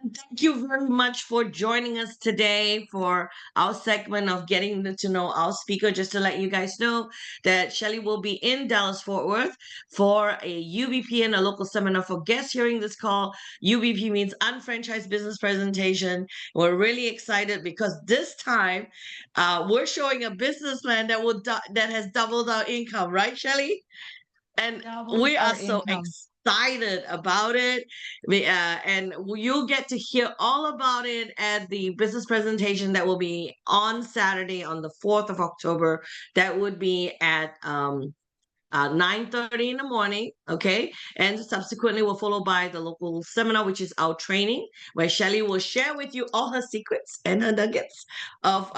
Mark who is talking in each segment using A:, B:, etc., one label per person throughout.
A: Thank you very much for joining us today for our segment of getting to know our speaker. Just to let you guys know that Shelley will be in Dallas Fort Worth for a UBP and a local seminar for guests hearing this call. UBP means Unfranchised Business Presentation. We're really excited because this time we're showing a business plan that has doubled our income, right, Shelley? And
B: Doubled
A: we are
B: our
A: so
B: income.
A: excited about it. And you'll get to hear all about it at the business presentation that will be on Saturday, on the 4th of October. That would be at 9:30 in the morning. Okay. And subsequently will follow by the local seminar, which is our training, where Shelly will share with you all her secrets and her nuggets of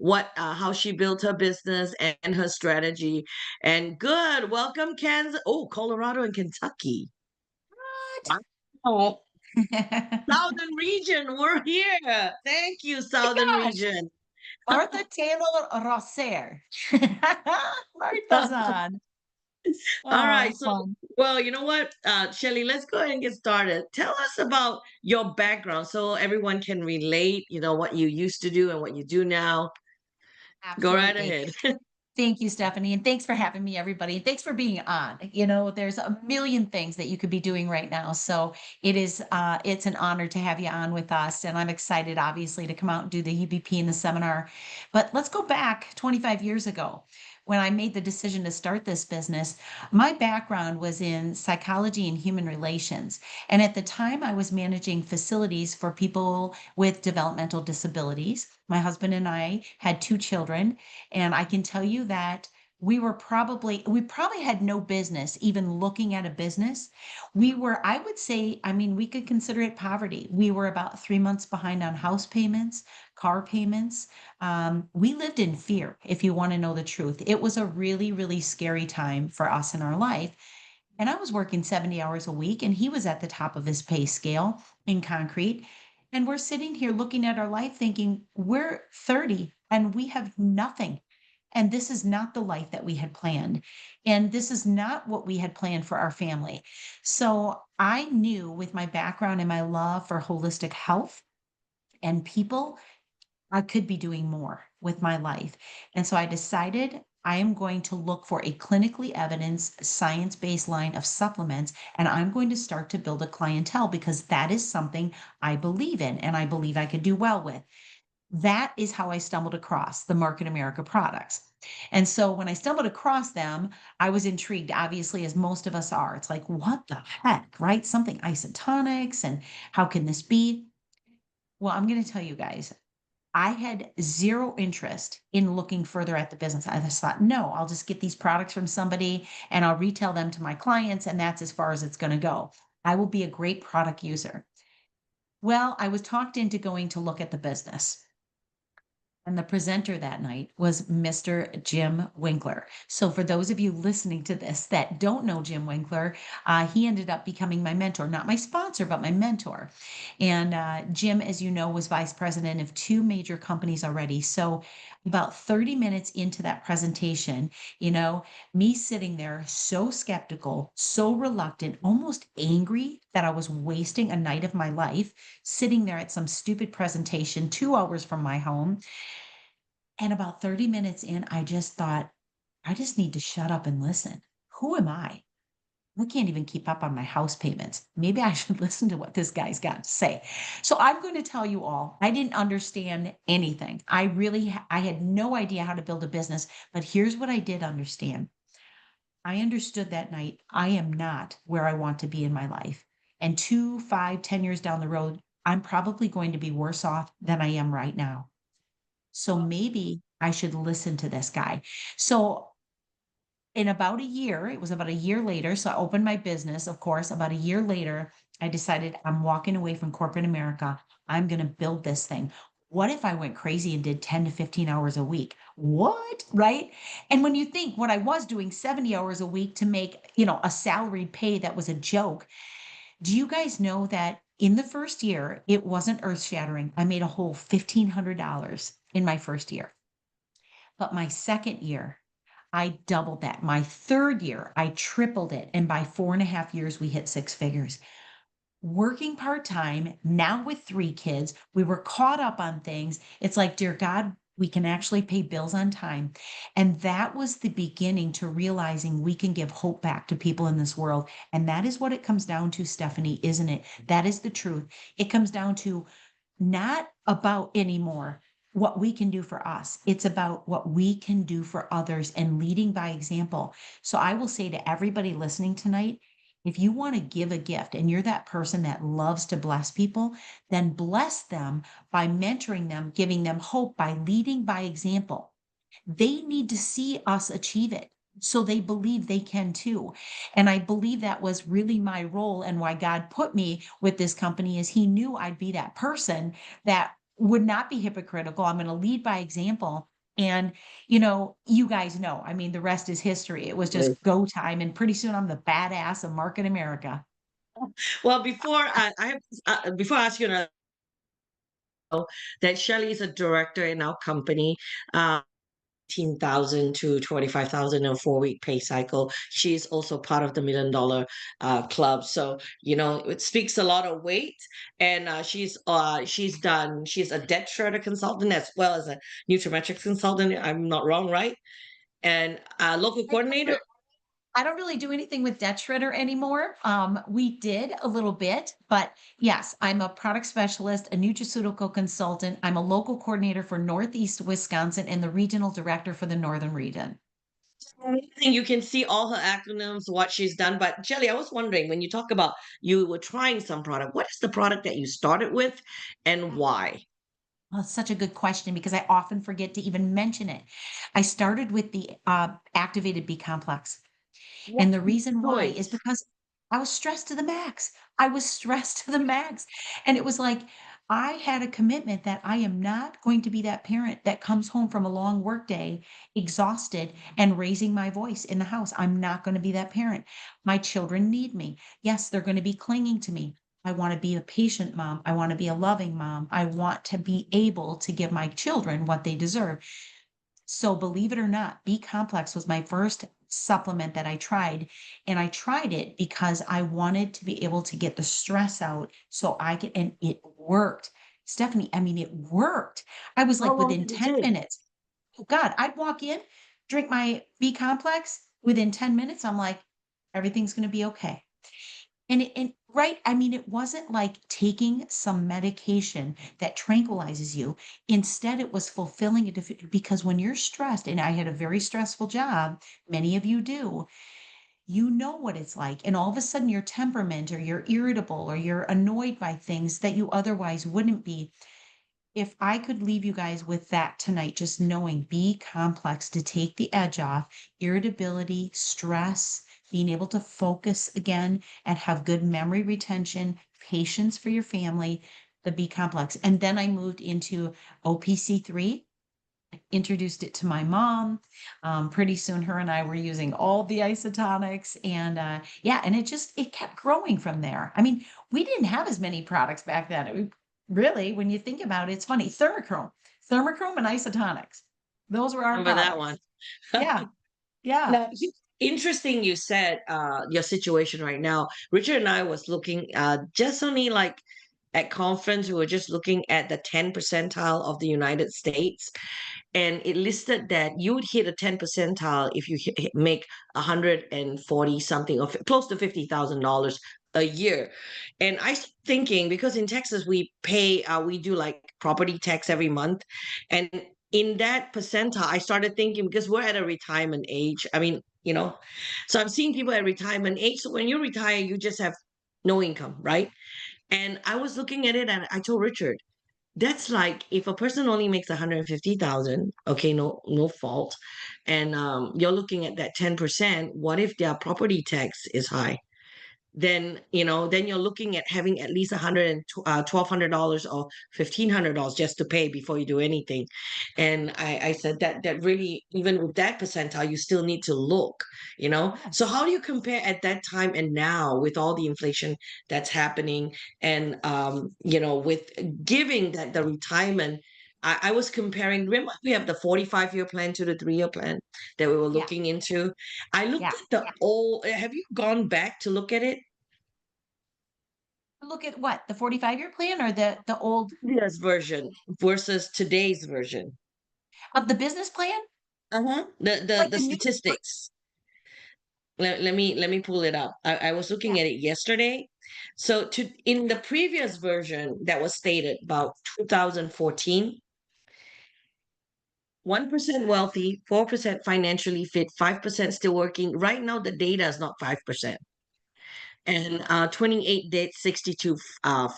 A: what how she built her business and her strategy. And good. Welcome, Kansas. Oh, Colorado and Kentucky. Wow.
B: My
A: Southern region, we're here. Thank you, Southern
B: gosh,
A: region.
B: Martha Taylor Rosser. Martha-san.
A: All
B: Oh,
A: right. So,
B: fun.
A: well, you know what, Shelly, let's go ahead and get started. Tell us about your background so everyone can relate, what you used to do and what you do now. Go right
B: Absolutely.
A: ahead.
B: Thank you, Stephanie, and thanks for having me, everybody. And thanks for being on. There's a million things that you could be doing right now. So it's an honor to have you on with us. And I'm excited, obviously, to come out and do the UBP and the seminar. But let's go back 25 years ago when I made the decision to start this business. My background was in psychology and human relations. And at the time, I was managing facilities for people with developmental disabilities. My husband and I had two children, and I can tell you that we probably had no business even looking at a business. I would say, I mean, we could consider it poverty. We were about 3 months behind on house payments, car payments. We lived in fear, if you want to know the truth. It was a really, really scary time for us in our life. And I was working 70 hours a week, and he was at the top of his pay scale in concrete. And we're sitting here looking at our life thinking, we're 30 and we have nothing. And this is not the life that we had planned. And this is not what we had planned for our family. So I knew, with my background and my love for holistic health and people, I could be doing more with my life. And so I decided I am going to look for a clinically evidenced, science based line of supplements, and I'm going to start to build a clientele because that is something I believe in and I believe I could do well with. That is how I stumbled across the Market America products. And so when I stumbled across them, I was intrigued, obviously, as most of us are. It's like, what the heck, right? Something isotonics, and how can this be? Well, I'm going to tell you guys, I had zero interest in looking further at the business. I just thought, no, I'll just get these products from somebody and I'll retail them to my clients, and that's as far as it's going to go. I will be a great product user. Well, I was talked into going to look at the business. And the presenter that night was Mr. Jim Winkler. So, for those of you listening to this that don't know Jim Winkler, he ended up becoming my mentor, not my sponsor, but my mentor. And Jim, as you know, was vice president of two major companies already. So, about 30 minutes into that presentation, me sitting there so skeptical, so reluctant, almost angry that I was wasting a night of my life sitting there at some stupid presentation 2 hours from my home. And about 30 minutes in, I just thought, I just need to shut up and listen. Who am I? I can't even keep up on my house payments. Maybe I should listen to what this guy's got to say. So I'm going to tell you all, I didn't understand anything. I had no idea how to build a business, but here's what I did understand. I understood that night, I am not where I want to be in my life. And 2, 5, 10 years down the road, I'm probably going to be worse off than I am right now. So maybe I should listen to this guy. So in about a year, it was about a year later. So I opened my business, of course. About a year later, I decided I'm walking away from corporate America. I'm going to build this thing. What if I went crazy and did 10 to 15 hours a week? What? Right? And when you think what I was doing 70 hours a week to make, a salaried pay that was a joke, do you guys know that in the first year, it wasn't earth shattering? I made a whole $1,500 in my first year. But my second year, I doubled that. My third year, I tripled it. And by 4.5 years, we hit six figures. working part-time, now with 3 kids, we were caught up on things. It's like, "Dear God, we can actually pay bills on time." And that was the beginning to realizing we can give hope back to people in this world, and that is what it comes down to, Stephanie, isn't it? That is the truth. It comes down to not about anymore what we can do for us. It's about what we can do for others and leading by example. So I will say to everybody listening tonight, if you want to give a gift and you're that person that loves to bless people, then bless them by mentoring them, giving them hope by leading by example. They need to see us achieve it so they believe they can too. And I believe that was really my role and why God put me with this company is he knew I'd be that person that would not be hypocritical. I'm going to lead by example. And, you guys know, I mean, the rest is history. It was
A: Right.
B: just go time. And pretty soon I'm the badass of Market America.
A: Well, before I ask you another, that Shelley is a director in our company. 18,000 to 25,000 in a 4 week pay cycle. She's also part of the $1 million club. So, it speaks a lot of weight. And she's a debt shredder consultant as well as a nutrimetrics consultant. I'm not wrong, right? And local
B: I don't
A: coordinator.
B: re- I don't really do anything with Debt Shredder anymore. We did a little bit, but yes, I'm a product specialist, a nutraceutical consultant. I'm a local coordinator for Northeast Wisconsin and the regional director for the Northern region.
A: And you can see all her acronyms, what she's done. But Jelly, I was wondering when you talk about you were trying some product, what is the product that you started with and why?
B: Well, it's such a good question because I often forget to even mention it. I started with the activated B complex.
A: What
B: And the reason why is
A: choice?
B: because I was stressed to the max. I was stressed to the max. And it was like I had a commitment that I am not going to be that parent that comes home from a long workday exhausted and raising my voice in the house. I'm not going to be that parent. My children need me. Yes, they're going to be clinging to me. I want to be a patient mom. I want to be a loving mom. I want to be able to give my children what they deserve. So believe it or not, B complex was my first supplement that I tried. And I tried it because I wanted to be able to get the stress out so I could, and it worked. Stephanie, I mean, it worked. I was
A: How
B: like
A: long
B: within
A: did it
B: 10
A: take?
B: minutes. Oh God, I'd walk in, drink my B complex. Within 10 minutes, I'm like, everything's going to be okay. And right, I mean, it wasn't like taking some medication that tranquilizes you. Instead, it was fulfilling a because when you're stressed, and I had a very stressful job, many of you do, you know what it's like. And all of a sudden, your temperament or you're irritable or you're annoyed by things that you otherwise wouldn't be. If I could leave you guys with that tonight, just knowing be complex to take the edge off, irritability, stress, being able to focus again and have good memory retention, patience for your family, the be complex. And then I moved into OPC3, introduced it to my mom. Pretty soon, her and I were using all the isotonics, and yeah, and it kept growing from there. I mean, we didn't have as many products back then. Really, when you think about it, it's funny. Thermochrome, and isotonics. Those were our
A: Remember that
B: products.
A: one.
B: Yeah, yeah.
A: Now, interesting you said your situation right now. Richard and I was looking just only like at conference, we were just looking at the 10 percentile of the United States. And it listed that you would hit a 10 percentile if you make 140 something or close to $50,000 a year. And I started thinking, because in Texas we do like property tax every month, and in that percentile I started thinking, because we're at a retirement age, I mean, so I'm seeing people at retirement age. So when you retire, you just have no income, right? And I was looking at it and I told Richard, that's like if a person only makes 150,000, okay, no fault, and you're looking at that 10%. What if their property tax is high? Then you're looking at having at least $1,200 or $1,500 just to pay before you do anything. And I said that really, even with that percentile, you still need to look. So
B: Yes.
A: how do you compare at that time and now with all the inflation that's happening, and with giving that the retirement. I was comparing. Remember, we have the 45-year plan to the 3-year plan that we were
B: Yeah.
A: looking into. I looked
B: Yeah.
A: at the old. Have you gone back to look at it?
B: look at what, the 45-year plan or the old
A: Yes, version versus today's version.
B: of the business plan?
A: Uh-huh. The the
B: Like
A: the
B: the new
A: statistics. Let me pull it up. I was
B: yeah,
A: looking at it yesterday. So to in the previous version that was stated about 2014, 1% wealthy, 4% financially fit, 5% still working. Right now, the data is not 5%. And 28 dead, 62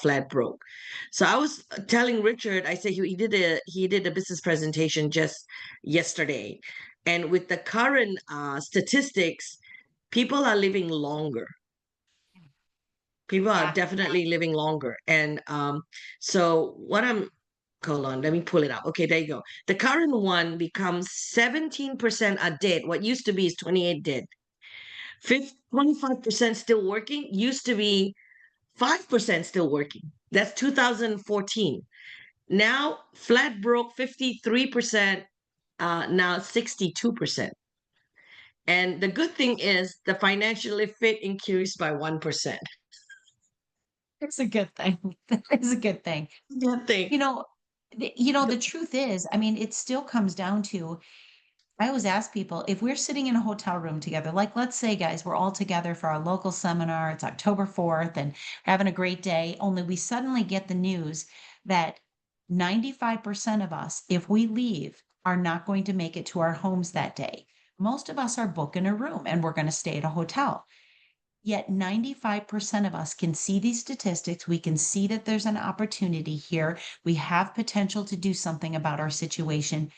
A: flat broke. So I was telling Richard, I said he did a business presentation just yesterday. And with the current statistics, people are living longer. People are
B: yeah,
A: definitely living longer. And so what I'm hold on, let me pull it up. Okay, there you go. The current one becomes 17% are dead. What used to be is 28 dead. 25% still working, used to be 5% still working. That's 2014. Now flat broke 53%, now 62%. And the good thing is the financially fit increased by 1%.
B: it's a good thing. It's a good thing.
A: Good thing.
B: The truth is, I mean, it still comes down to I always ask people if we're sitting in a hotel room together, like let's say, guys, we're all together for our local seminar, it's October 4th, and having a great day, only we suddenly get the news that 95% of us, if we leave, are not going to make it to our homes that day. Most of us are booking a room and we're going to stay at a hotel. Yet 95% of us can see these statistics. We can see that there's an opportunity here. We have potential to do something about our situation.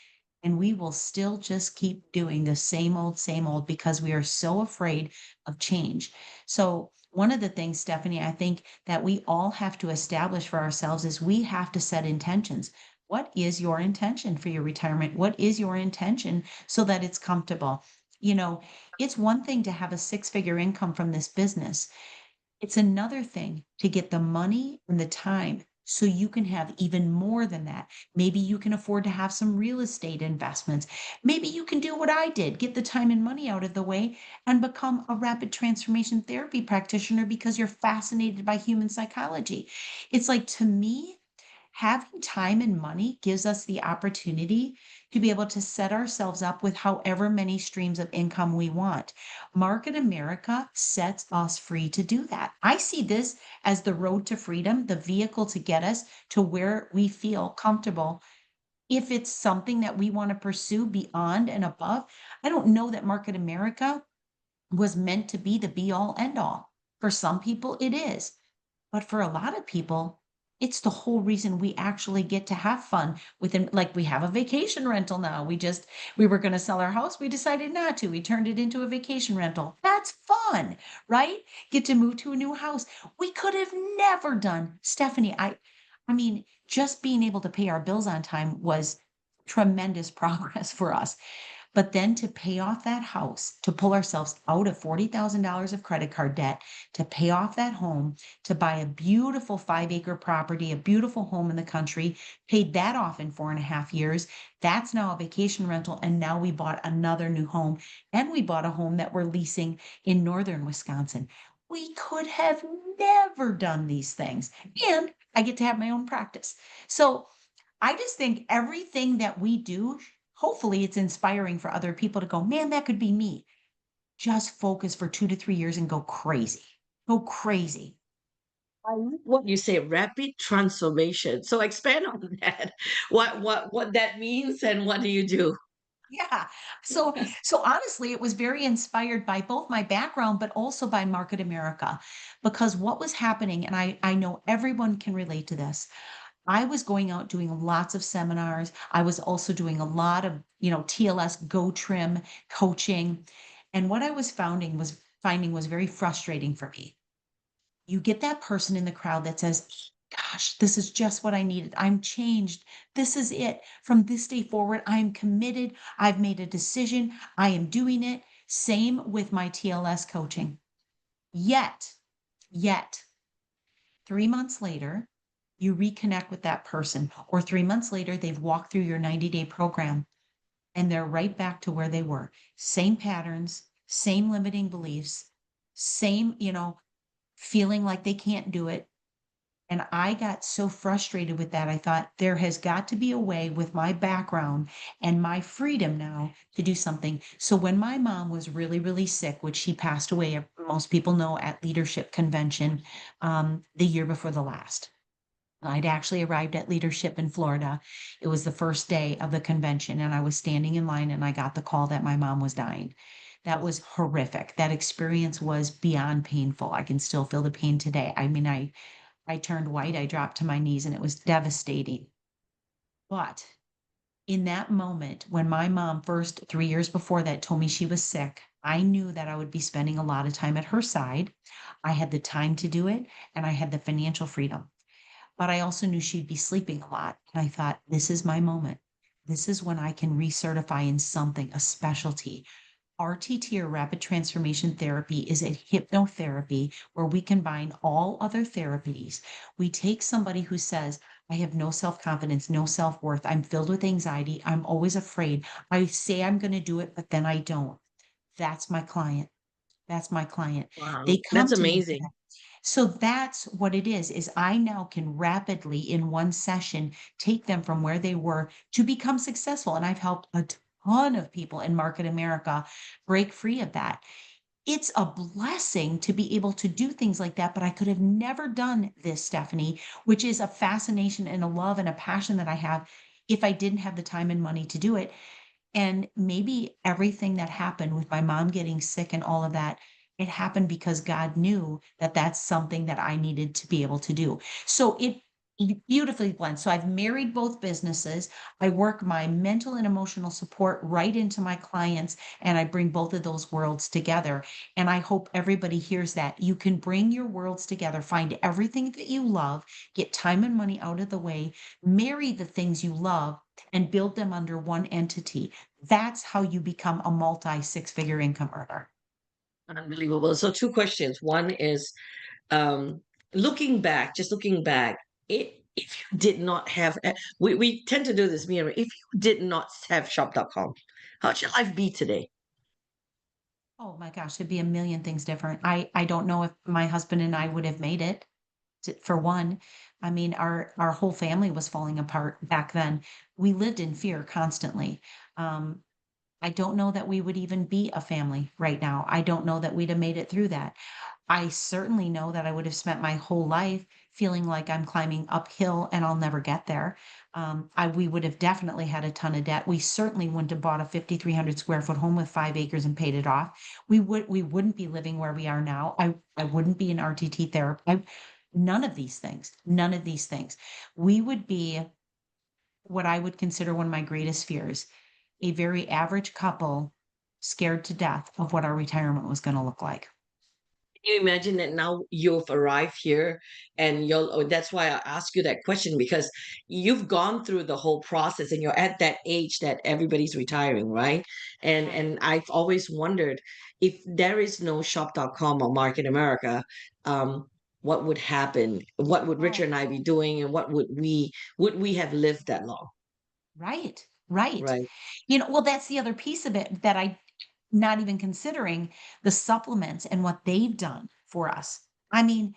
B: And we will still just keep doing the same old, because we are so afraid of change. So, one of the things, Stephanie, I think that we all have to establish for ourselves is we have to set intentions. What is your intention for your retirement? What is your intention so that it's comfortable? You know, it's one thing to have a six-figure income from this business. It's another thing to get the money and the time so you can have even more than that. Maybe you can afford to have some real estate investments. Maybe you can do what I did, get the time and money out of the way and become a rapid transformation therapy practitioner because you're fascinated by human psychology. It's like, to me, having time and money gives us the opportunity to be able to set ourselves up with however many streams of income we want. Market America sets us free to do that. I see this as the road to freedom, the vehicle to get us to where we feel comfortable. If it's something that we want to pursue beyond and above, I don't know that Market America was meant to be the be all end all. For some people, it is. But for a lot of people, it's the whole reason we actually get to have fun within, like we have a vacation rental now. We were going to sell our house. We decided not to. We turned it into a vacation rental. That's fun, right? Get to move to a new house. We could have never done, Stephanie. I mean, just being able to pay our bills on time was tremendous progress for us. But then to pay off that house, to pull ourselves out of $40,000 of credit card debt, to pay off that home, to buy a beautiful 5-acre property, a beautiful home in the country, paid that off in 4.5 years. That's now a vacation rental. And now we bought another new home, and we bought a home that we're leasing in northern Wisconsin. We could have never done these things. And I get to have my own practice. So I just think everything that we do, hopefully it's inspiring for other people to go, man, that could be me. Just focus for 2 to 3 years and go crazy. Go crazy.
A: I like what you say, rapid transformation. So expand on that. What that means and what do you do?
B: Yeah. So honestly, it was very inspired by both my background, but also by Market America, because what was happening, and I know everyone can relate to this. I was going out doing lots of seminars. I was also doing a lot of, TLS Go Trim coaching. And what I was finding was very frustrating for me. You get that person in the crowd that says, gosh, this is just what I needed. I'm changed. This is it. From this day forward, I am committed. I've made a decision. I am doing it. Same with my TLS coaching. Yet, 3 months later, you reconnect with that person, or 3 months later, they've walked through your 90-day program and they're right back to where they were. Same patterns, same limiting beliefs, same, feeling like they can't do it. And I got so frustrated with that. I thought there has got to be a way with my background and my freedom now to do something. So when my mom was really, really sick, which she passed away, most people know at leadership convention the year before the last. I'd actually arrived at leadership in Florida. It was the first day of the convention, and I was standing in line and I got the call that my mom was dying. That was horrific. That experience was beyond painful. I can still feel the pain today. I mean, I turned white, I dropped to my knees, and it was devastating. But in that moment, when my mom first 3 years before that told me she was sick, I knew that I would be spending a lot of time at her side. I had the time to do it, and I had the financial freedom. But I also knew she'd be sleeping a lot, and I thought, "This is my moment. This is when I can recertify in something, a specialty." RTT, or rapid transformation therapy, is a hypnotherapy where we combine all other therapies. We take somebody who says, I have no self confidence, no self worth. I'm filled with anxiety. I'm always afraid. I say I'm going to do it, but then I don't. That's my client. That's my client.
A: Wow,
B: They
A: that's
B: come to me for
A: amazing.
B: that. So that's what it is I now can rapidly in one session take them from where they were to become successful. And I've helped a ton of people in market America break free of that. It's a blessing to be able to do things like that, but I could have never done this, Stephanie, which is a fascination and a love and a passion that I have if I didn't have the time and money to do it. And maybe everything that happened with my mom getting sick and all of that, it happened because God knew that that's something that I needed to be able to do. So it beautifully blends. So I've married both businesses. I work my mental and emotional support right into my clients, and I bring both of those worlds together. And I hope everybody hears that. You can bring your worlds together, find everything that you love, get time and money out of the way, marry the things you love, and build them under one entity. That's how you become a multi six-figure income earner.
A: Unbelievable. So two questions. One is, um, just looking back, if you did not have, we tend to do this, Mira, if you did not have shop.com, how'd your life be today?
B: Oh my gosh, it'd be a million things different. I don't know if my husband and I would have made it. For one, I mean, our whole family was falling apart back then. We lived in fear constantly. Um, I don't know that we would even be a family right now. I don't know that we'd have made it through that. I certainly know that I would have spent my whole life feeling like I'm climbing uphill and I'll never get there. We would have definitely had a ton of debt. We certainly wouldn't have bought a 5,300 square foot home with 5 acres and paid it off. We wouldn't be living where we are now. I wouldn't be an RTT therapist. None of these things. None of these things. We would be what I would consider one of my greatest fears, a very average couple scared to death of what our retirement was going to look like.
A: Can you imagine that now you've arrived here and that's why I ask you that question, because you've gone through the whole process and you're at that age that everybody's retiring, right?
B: Right.
A: And I've always wondered, if there is no shop.com or Market America, um, what would happen? What would Richard
B: Oh,
A: and I be doing, and what would we have lived that long?
B: right, right.
A: Right.
B: Well, that's the other piece of it that I not even considering the supplements and what they've done for us. I mean,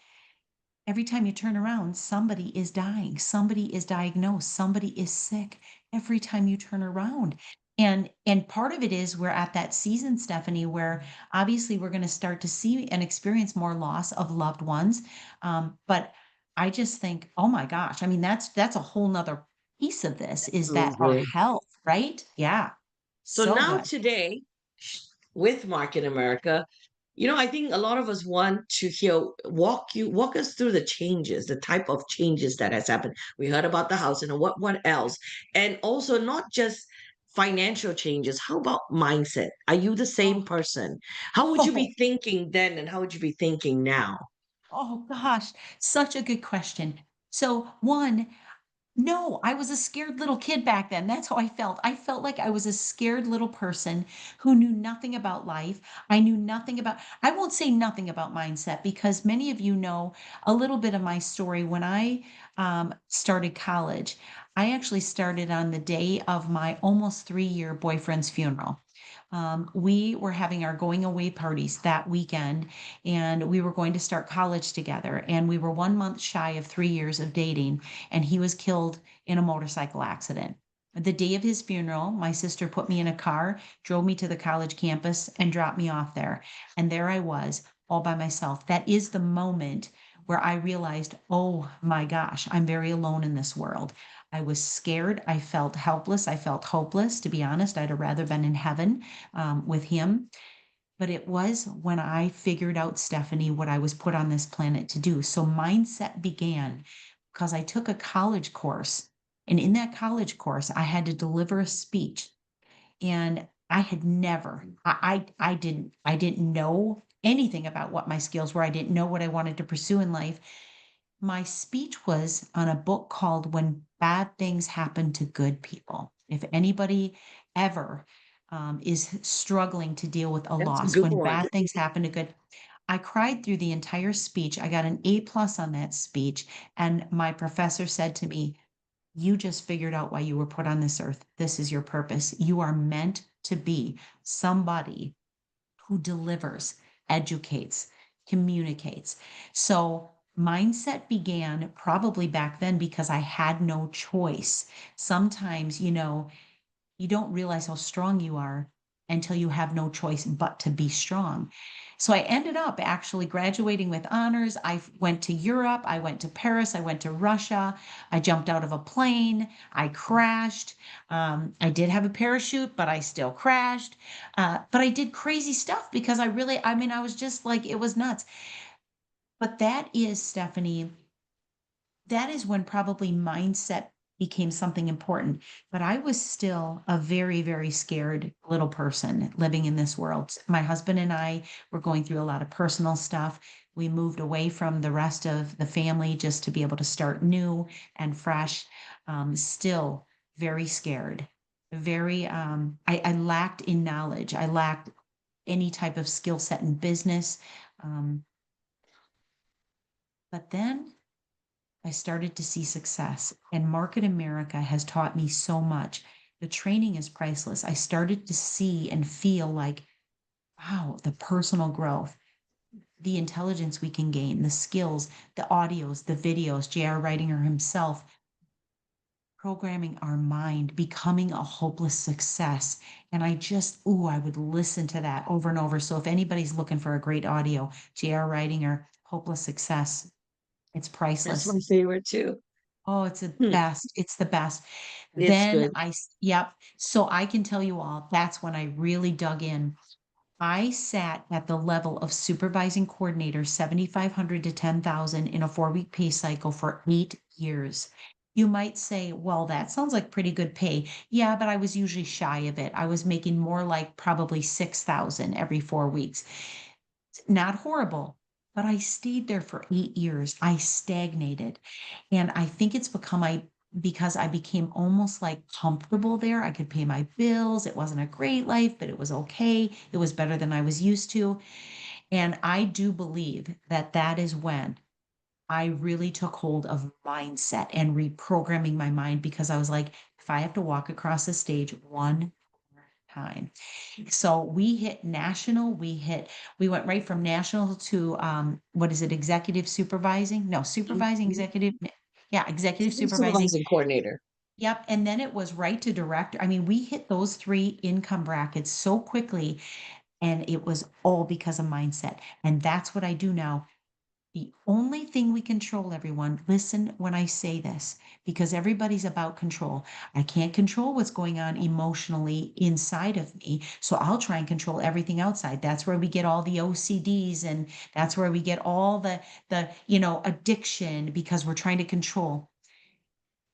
B: every time you turn around, somebody is dying, somebody is diagnosed, somebody is sick every time you turn around. And part of it is we're at that season, Stephanie, where obviously we're going to start to see and experience more loss of loved ones. But I just think, oh my gosh, I mean, that's a whole nother piece of this is that our
A: Absolutely.
B: health, right? Yeah.
A: So
B: So
A: now
B: good.
A: today, with Market America, I think a lot of us want to hear walk us through the changes, the type of changes that has happened. We heard about the house and what else, and also not just financial changes. How about mindset? Are you the same
B: Oh,
A: person? How would you
B: oh,
A: be thinking then, and how would you be thinking now?
B: oh gosh, such a good question. So one, no, I was a scared little kid back then. That's how I felt. I felt like I was a scared little person who knew nothing about life. I knew nothing about, I won't say nothing about mindset because many of you know a little bit of my story. When I started college, I actually started on the day of my almost 3-year boyfriend's funeral. We were having our going away parties that weekend, and we were going to start college together. And we were 1 month shy of 3 years of dating, and he was killed in a motorcycle accident. The day of his funeral, my sister put me in a car, drove me to the college campus, and dropped me off there. And there I was, all by myself. That is the moment where I realized, oh my gosh, I'm very alone in this world. I was scared. I felt helpless. I felt hopeless. To be honest, I'd have rather been in heaven with him. But it was when I figured out, Stephanie, what I was put on this planet to do. So mindset began because I took a college course. And in that college course, I had to deliver a speech. And I had never, I didn't know anything about what my skills were. I didn't know what I wanted to pursue in life. My speech was on a book called When Bad Things Happen to Good People. If anybody ever is struggling to deal with a
A: That's a
B: loss,
A: good
B: when
A: one.
B: bad things happen to good, I cried through the entire speech. I got an A+ on that speech. And my professor said to me, you just figured out why you were put on this earth. This is your purpose. You are meant to be somebody who delivers, educates, communicates. So mindset began probably back then because I had no choice. Sometimes, you don't realize how strong you are until you have no choice but to be strong. So I ended up actually graduating with honors. I went to Europe, I went to Paris, I went to Russia. I jumped out of a plane, I crashed. I did have a parachute, but I still crashed. But I did crazy stuff because I was just like, it was nuts. But that is, Stephanie, that is when probably mindset became something important. But I was still a very, very scared little person living in this world. My husband and I were going through a lot of personal stuff. We moved away from the rest of the family just to be able to start new and fresh. Still very scared. I lacked in knowledge. I lacked any type of skill set in business. Um, but then I started to see success, and Market America has taught me so much. The training is priceless. I started to see and feel like, wow, the personal growth, the intelligence we can gain, the skills, the audios, the videos, J.R. Ridinger himself, programming our mind, becoming a hopeless success. And I would listen to that over and over. So if anybody's looking for a great audio, J.R. Ridinger, Hopeless Success, it's
A: That's
B: priceless.
A: my favorite too.
B: Oh, it's the
A: Hmm,
B: best. It's the best.
A: it's
B: Then
A: good.
B: yep. So I can tell you all, that's when I really dug in. I sat at the level of supervising coordinator, 7,500 to 10,000 in a 4-week pay cycle for 8 years. You might say, well, that sounds like pretty good pay. Yeah, but I was usually shy of it. I was making more like probably 6,000 every 4 weeks. Not horrible, but I stayed there for 8 years. I stagnated. And I think it's because I became almost like comfortable there. I could pay my bills. It wasn't a great life, but it was okay. It was better than I was used to. And I do believe that that is when I really took hold of mindset and reprogramming my mind because I was like, if I have to walk across the stage one time. So we went right from national to what is it, executive supervising? No, supervising
A: Mhm.
B: executive. Yeah, executive supervising.
A: Supervising coordinator.
B: Yep. And then it was right to director. I mean, we hit those three income brackets so quickly, and it was all because of mindset. And that's what I do now. The only thing we control, everyone, listen when I say this, because everybody's about control. I can't control what's going on emotionally inside of me. So I'll try and control everything outside. That's where we get all the OCDs, and that's where we get all the addiction because we're trying to control.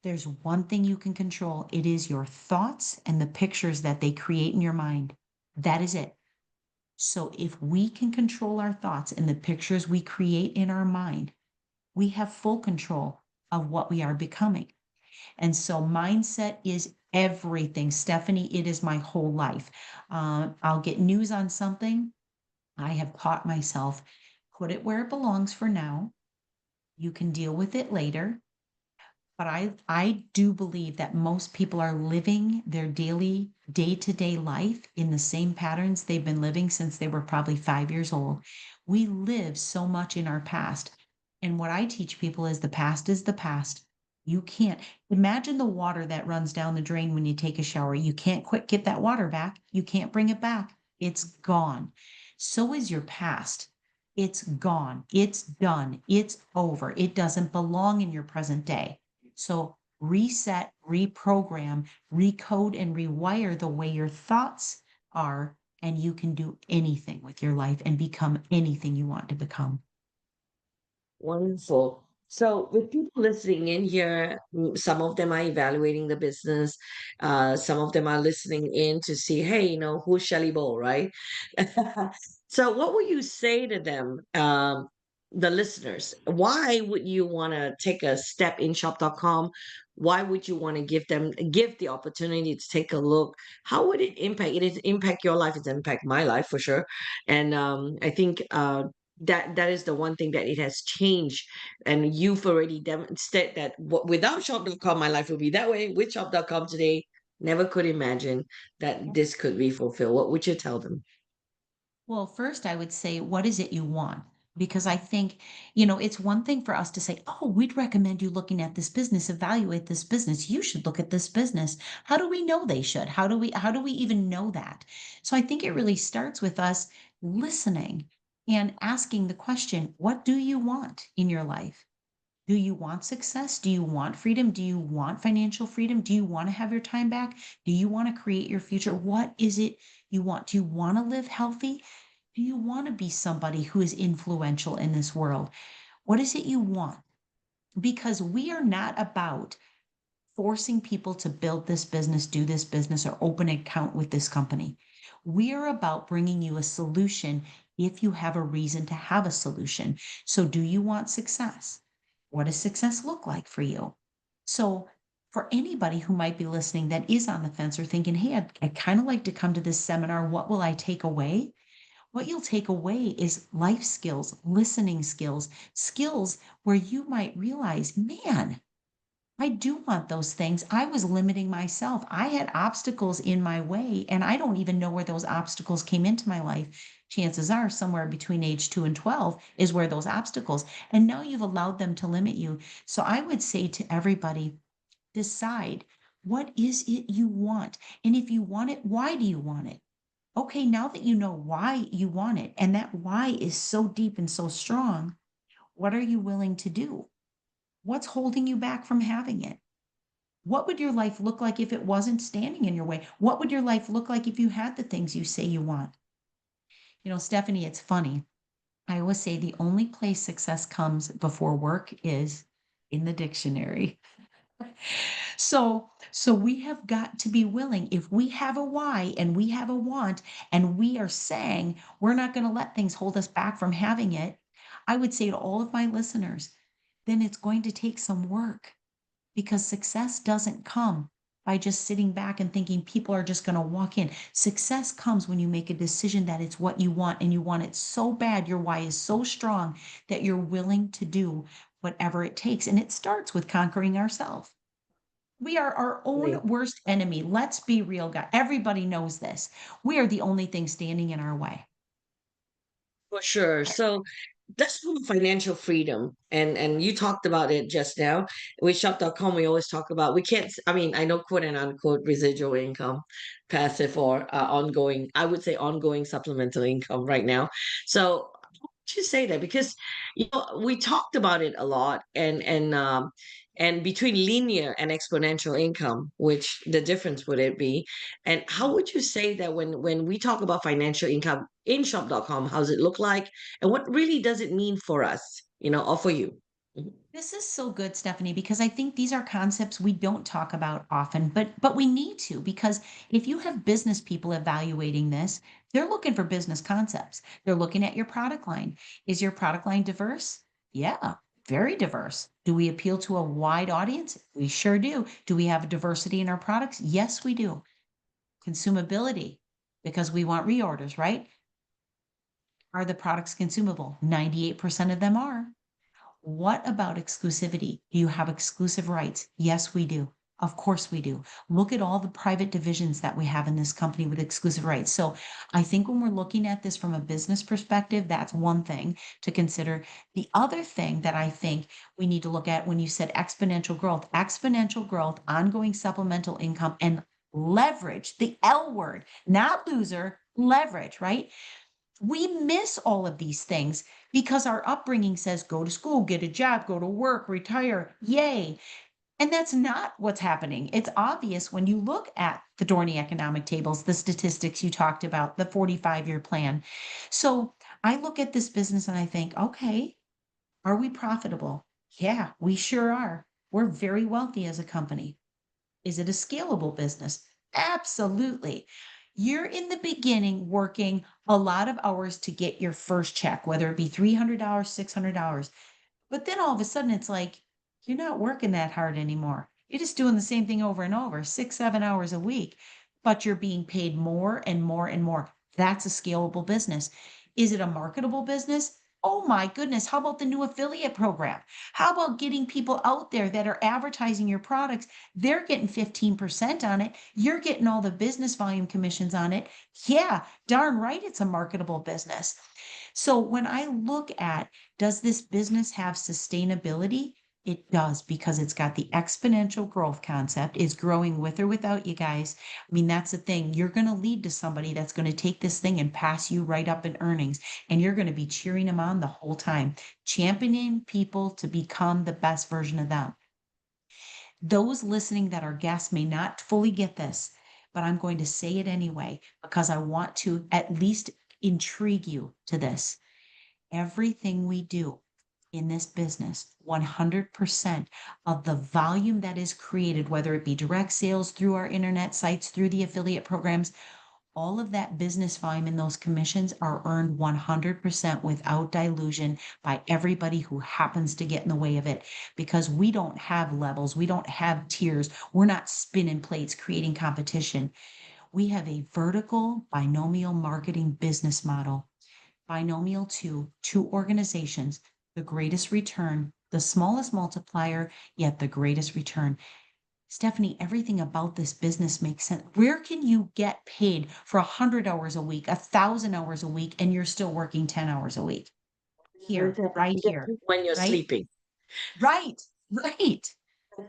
B: There's one thing you can control. It is your thoughts and the pictures that they create in your mind. That is it. So if we can control our thoughts and the pictures we create in our mind, we have full control of what we are becoming. And so mindset is everything. Stephanie, it is my whole life. I'll get news on something. I have taught myself, put it where it belongs for now. You can deal with it later. But I do believe that most people are living their daily day-to-day life in the same patterns they've been living since they were probably 5 years old. We live so much in our past. And what I teach people is the past is the past. You can't imagine the water that runs down the drain when you take a shower. You can't quit get that water back. You can't bring it back. It's gone. So is your past. It's gone. It's done. It's over. It doesn't belong in your present day. So reset, reprogram, recode, and rewire the way your thoughts are, and you can do anything with your life and become anything you want to become.
A: Wonderful. So, with people listening in here, some of them are evaluating the business. Some of them are listening in to see, hey, who's Chele Boe, right? So, what would you say to them, the listeners? Why would you want to take a step in shop.com? Why would you want to give the opportunity to take a look? How would it impact? It is impact your life. It's impact my life for sure. And I think that is the one thing that it has changed, and you've already demonstrated that without shop.com my life would be that way. With shop.com today, never could imagine that this could be fulfilled. What would you tell them?
B: Well, first, I would say, what is it you want? Because I think, it's one thing for us to say, oh, we'd recommend you looking at this business, evaluate this business. You should look at this business. How do we know they should? How do we even know that? So I think it really starts with us listening and asking the question, what do you want in your life? Do you want success? Do you want freedom? Do you want financial freedom? Do you want to have your time back? Do you want to create your future? What is it you want? Do you want to live healthy? Do you want to be somebody who is influential in this world? What is it you want? Because we are not about forcing people to build this business, do this business, or open an account with this company. We are about bringing you a solution if you have a reason to have a solution. So, do you want success? What does success look like for you? So, for anybody who might be listening that is on the fence or thinking, hey, I'd kind of like to come to this seminar, what will I take away? What you'll take away is life skills, listening skills, skills where you might realize, man, I do want those things. I was limiting myself. I had obstacles in my way, and I don't even know where those obstacles came into my life. Chances are somewhere between age 2 and 12 is where those obstacles, and now you've allowed them to limit you. So I would say to everybody, decide what is it you want? And if you want it, why do you want it? Okay, now that you know why you want it, and that why is so deep and so strong, what are you willing to do? What's holding you back from having it? What would your life look like if it wasn't standing in your way? What would your life look like if you had the things you say you want? Stephanie, it's funny. I always say the only place success comes before work is in the dictionary. So we have got to be willing. If we have a why and we have a want, and we are saying we're not going to let things hold us back from having it, I would say to all of my listeners, then it's going to take some work, because success doesn't come by just sitting back and thinking people are just going to walk in. Success comes when you make a decision that it's what you want, and you want it so bad. Your why is so strong that you're willing to do whatever it takes. And it starts with conquering ourselves. We are our own worst enemy. Let's be real, guys. Everybody knows this. We are the only thing standing in our way.
A: For sure. So that's from financial freedom. And you talked about it just now. With shop.com, we always talk about we can't I mean, I know quote and unquote residual income, passive or ongoing, I would say ongoing supplemental income right now. So you say that because we talked about it a lot, and between linear and exponential income, which the difference would it be, and how would you say that when we talk about financial income in shop.com, how does it look like, and what really does it mean for us, or for you? Mhm.
B: This is so good, Stephanie, because I think these are concepts we don't talk about often, but we need to, because if you have business people evaluating this, they're looking for business concepts. They're looking at your product line. Is your product line diverse? Yeah, very diverse. Do we appeal to a wide audience? We sure do. Do we have a diversity in our products? Yes, we do. Consumability, because we want reorders, right? Are the products consumable? 98% of them are. What about exclusivity? Do you have exclusive rights? Yes, we do. Of course we do. Look at all the private divisions that we have in this company with exclusive rights. So I think when we're looking at this from a business perspective, that's one thing to consider. The other thing that I think we need to look at when you said exponential growth, ongoing supplemental income, and leverage, the L word, not loser, leverage, right? We miss all of these things because our upbringing says go to school, get a job, go to work, retire, yay. And that's not what's happening. It's obvious when you look at the Dorney economic tables, the statistics you talked about, the 45-year plan. So I look at this business and I think, okay, are we profitable? Yeah, we sure are. We're very wealthy as a company. Is it a scalable business? Absolutely. You're in the beginning working a lot of hours to get your first check, whether it be $300, $600. But then all of a sudden it's like, you're not working that hard anymore. You're just doing the same thing over and over, 6, 7 hours a week, but you're being paid more and more and more. That's a scalable business. Is it a marketable business? Oh my goodness. How about the new affiliate program? How about getting people out there that are advertising your products? They're getting 15% on it. You're getting all the business volume commissions on it. Yeah, darn right, it's a marketable business. So when I look at, does this business have sustainability? It does because it's got the exponential growth concept. It's growing with or without you guys. I mean, that's the thing. You're going to lead to somebody that's going to take this thing and pass you right up in earnings, and you're going to be cheering them on the whole time, championing people to become the best version of them. Those listening that are guests may not fully get this, but I'm going to say it anyway because I want to at least intrigue you to this. Everything we do in this business, 100% of the volume that is created, whether it be direct sales through our internet sites, through the affiliate programs, all of that business volume and those commissions are earned 100% without dilution by everybody who happens to get in the way of it because we don't have levels, we don't have tiers, we're not spinning plates creating competition. We have a vertical binomial marketing business model. Binomial to two organizations, the greatest return, the smallest multiplier, yet the greatest return. Stephanie, everything about this business makes sense. Where can you get paid for 100 hours a week, 1,000 hours a week, and you're still working 10 hours a week? Here, right here,
A: When you're
B: right?
A: sleeping.
B: Right, right.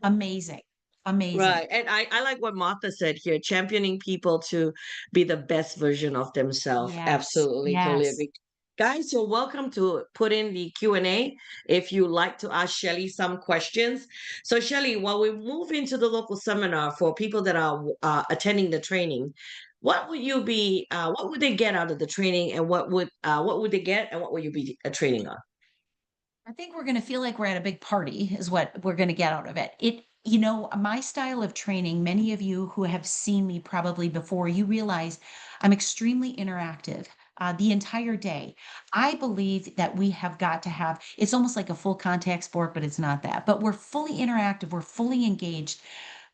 B: Amazing, amazing.
A: Right. And I like what Martha said here, championing people to be the best version of themselves.
B: Yes,
A: Absolutely, totally
B: yes.
A: agree. Guys, you're welcome to put in the Q&A if you like to ask Shelly some questions. So Shelly, while we move into the local seminar for people that are attending the training, what would they get out of the training, and what would they get and what would you be training on?
B: I think we're going to feel like we're at a big party is what we're going to get out of it. My style of training, many of you who have seen me probably before, you realize I'm extremely interactive. The entire day. I believe that we have got to have, it's almost like a full contact sport, but it's not that. But we're fully interactive, we're fully engaged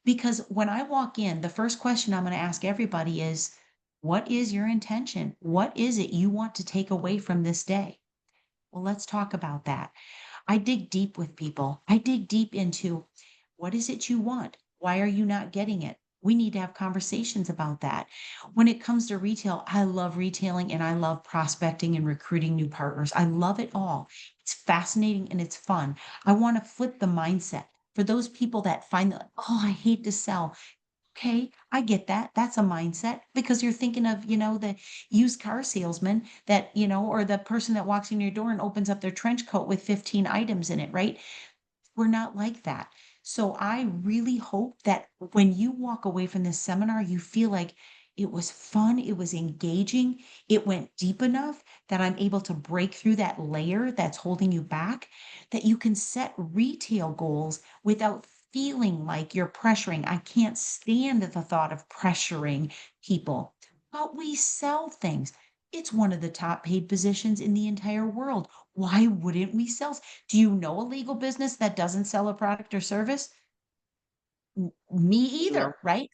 B: because when I walk in, the first question I'm going to ask everybody is, what is your intention? What is it you want to take away from this day? Well, let's talk about that. I dig deep with people. I dig deep into what is it you want? Why are you not getting it? We need to have conversations about that. When it comes to retail, I love retailing and I love prospecting and recruiting new partners. I love it all. It's fascinating and it's fun. I want to flip the mindset for those people that find that, oh, I hate to sell. Okay, I get that. That's a mindset because you're thinking of, the used car salesman that, or the person that walks in your door and opens up their trench coat with 15 items in it, right? We're not like that. So I really hope that when you walk away from this seminar, you feel like it was fun, it was engaging, it went deep enough that I'm able to break through that layer that's holding you back, that you can set retail goals without feeling like you're pressuring. I can't stand the thought of pressuring people, but we sell things. It's one of the top paid positions in the entire world. Why wouldn't we sell? Do you know a legal business that doesn't sell a product or service? Me
A: No.
B: either, right?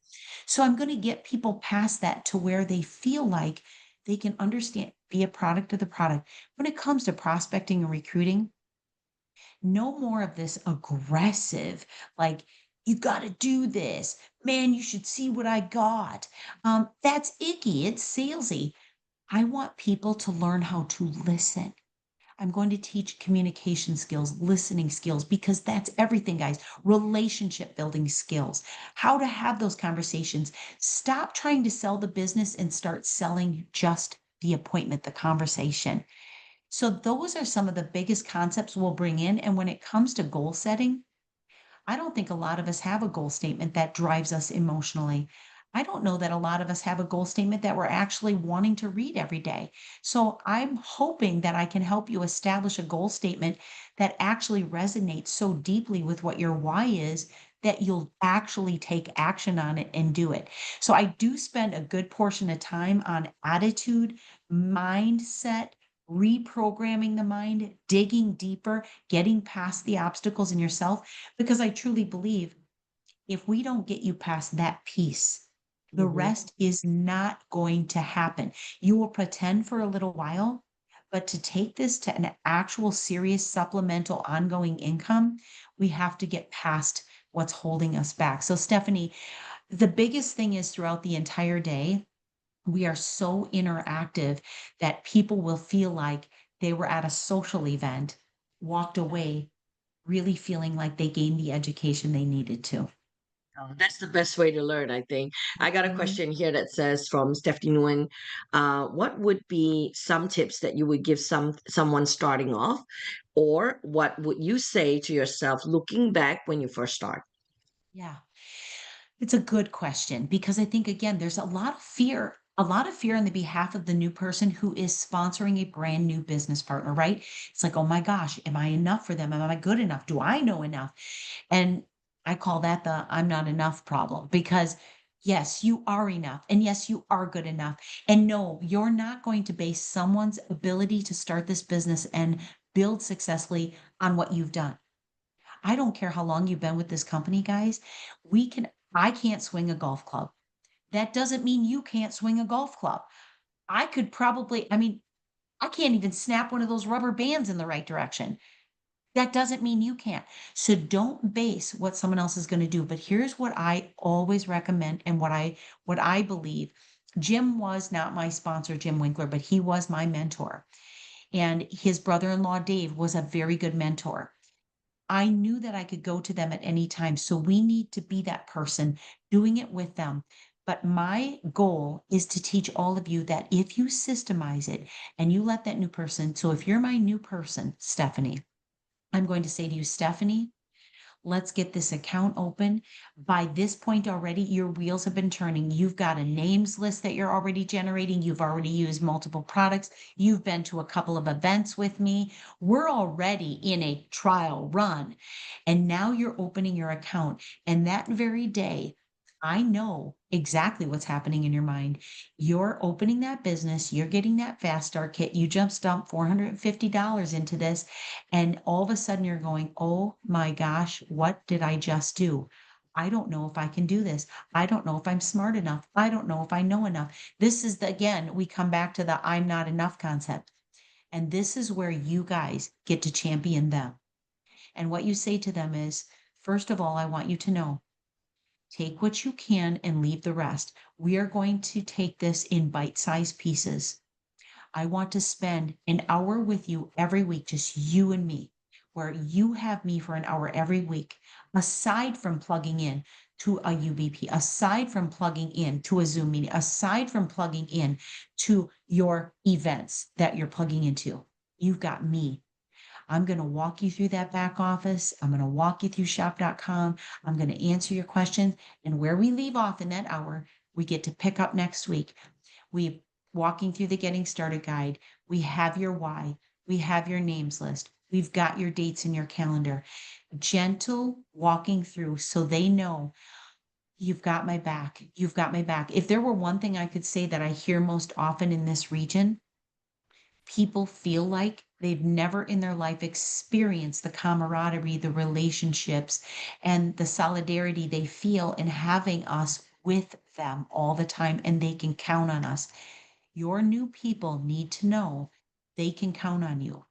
B: So I'm going to get people past that to where they feel like they can understand, be a product of the product. When it comes to prospecting and recruiting, No more of this aggressive, like, you got to do this. Man, you should see what I got. That's icky. It's salesy. I want people to learn how to listen. I'm going to teach communication skills, listening skills, because that's everything, guys. Relationship building skills, how to have those conversations. Stop trying to sell the business and start selling just the appointment, the conversation. So, those are some of the biggest concepts we'll bring in. And when it comes to goal setting, I don't think a lot of us have a goal statement that drives us emotionally. I don't know that a lot of us have a goal statement that we're actually wanting to read every day. So I'm hoping that I can help you establish a goal statement that actually resonates so deeply with what your why is that you'll actually take action on it and do it. So I do spend a good portion of time on attitude, mindset, reprogramming the mind, digging deeper, getting past the obstacles in yourself, because I truly believe if we don't get you past that piece, the
A: Mhm.
B: rest is not going to happen. You will pretend for a little while, but to take this to an actual serious supplemental ongoing income, we have to get past what's holding us back. So, Stephanie, the biggest thing is throughout the entire day, we are so interactive that people will feel like they were at a social event, walked away really feeling like they gained the education they needed to.
A: Oh, that's the best way to learn, I think. I got a
B: Mhm.
A: question here that says from Stephanie Nguyen, what would be some tips that you would give someone starting off, or what would you say to yourself looking back when you first start?
B: Yeah. It's a good question because I think, again, there's a lot of fear on the behalf of the new person who is sponsoring a brand new business partner, right? It's like, oh my gosh, am I enough for them? Am I good enough? Do I know enough? And I call that the I'm not enough problem because yes, you are enough. And yes, you are good enough. And no, you're not going to base someone's ability to start this business and build successfully on what you've done. I don't care how long you've been with this company, guys. I can't swing a golf club. That doesn't mean you can't swing a golf club. I mean, I can't even snap one of those rubber bands in the right direction. That doesn't mean you can't. So don't base what someone else is going to do. But here's what I always recommend and what I believe. Jim was not my sponsor, Jim Winkler, but he was my mentor. And his brother-in-law, Dave, was a very good mentor. I knew that I could go to them at any time. So we need to be that person doing it with them. But my goal is to teach all of you that if you systemize it and you let that new person, so if you're my new person, Stephanie, I'm going to say to you, Stephanie, let's get this account open. By this point already, your wheels have been turning. You've got a names list that you're already generating. You've already used multiple products. You've been to a couple of events with me. We're already in a trial run. And now you're opening your account. And that very day, I know exactly what's happening in your mind. You're opening that business, you're getting that fast start kit, you just dumped $450 into this, and all of a sudden you're going, "Oh my gosh, what did I just do? I don't know if I can do this. I don't know if I'm smart enough. I don't know if I know enough." This is again, we come back to the I'm not enough concept. And this is where you guys get to champion them. And what you say to them is, first of all, I want you to know, take what you can and leave the rest. We are going to take this in bite-sized pieces. I want to spend an hour with you every week, just you and me, where you have me for an hour every week, aside from plugging in to a UBP, aside from plugging in to a Zoom meeting, aside from plugging in to your events that you're plugging into. You've got me. I'm going to walk you through that back office. I'm going to walk you through shop.com. I'm going to answer your questions. And where we leave off in that hour, we get to pick up next week. We walking through the getting started guide. We have your why. We have your names list. We've got your dates in your calendar. Gentle walking through so they know you've got my back. You've got my back. If there were one thing I could say that I hear most often in this region, people feel like they've never in their life experienced the camaraderie, the relationships, and the solidarity they feel in having us with them all the time, and they can count on us. Your new people need to know they can count on you.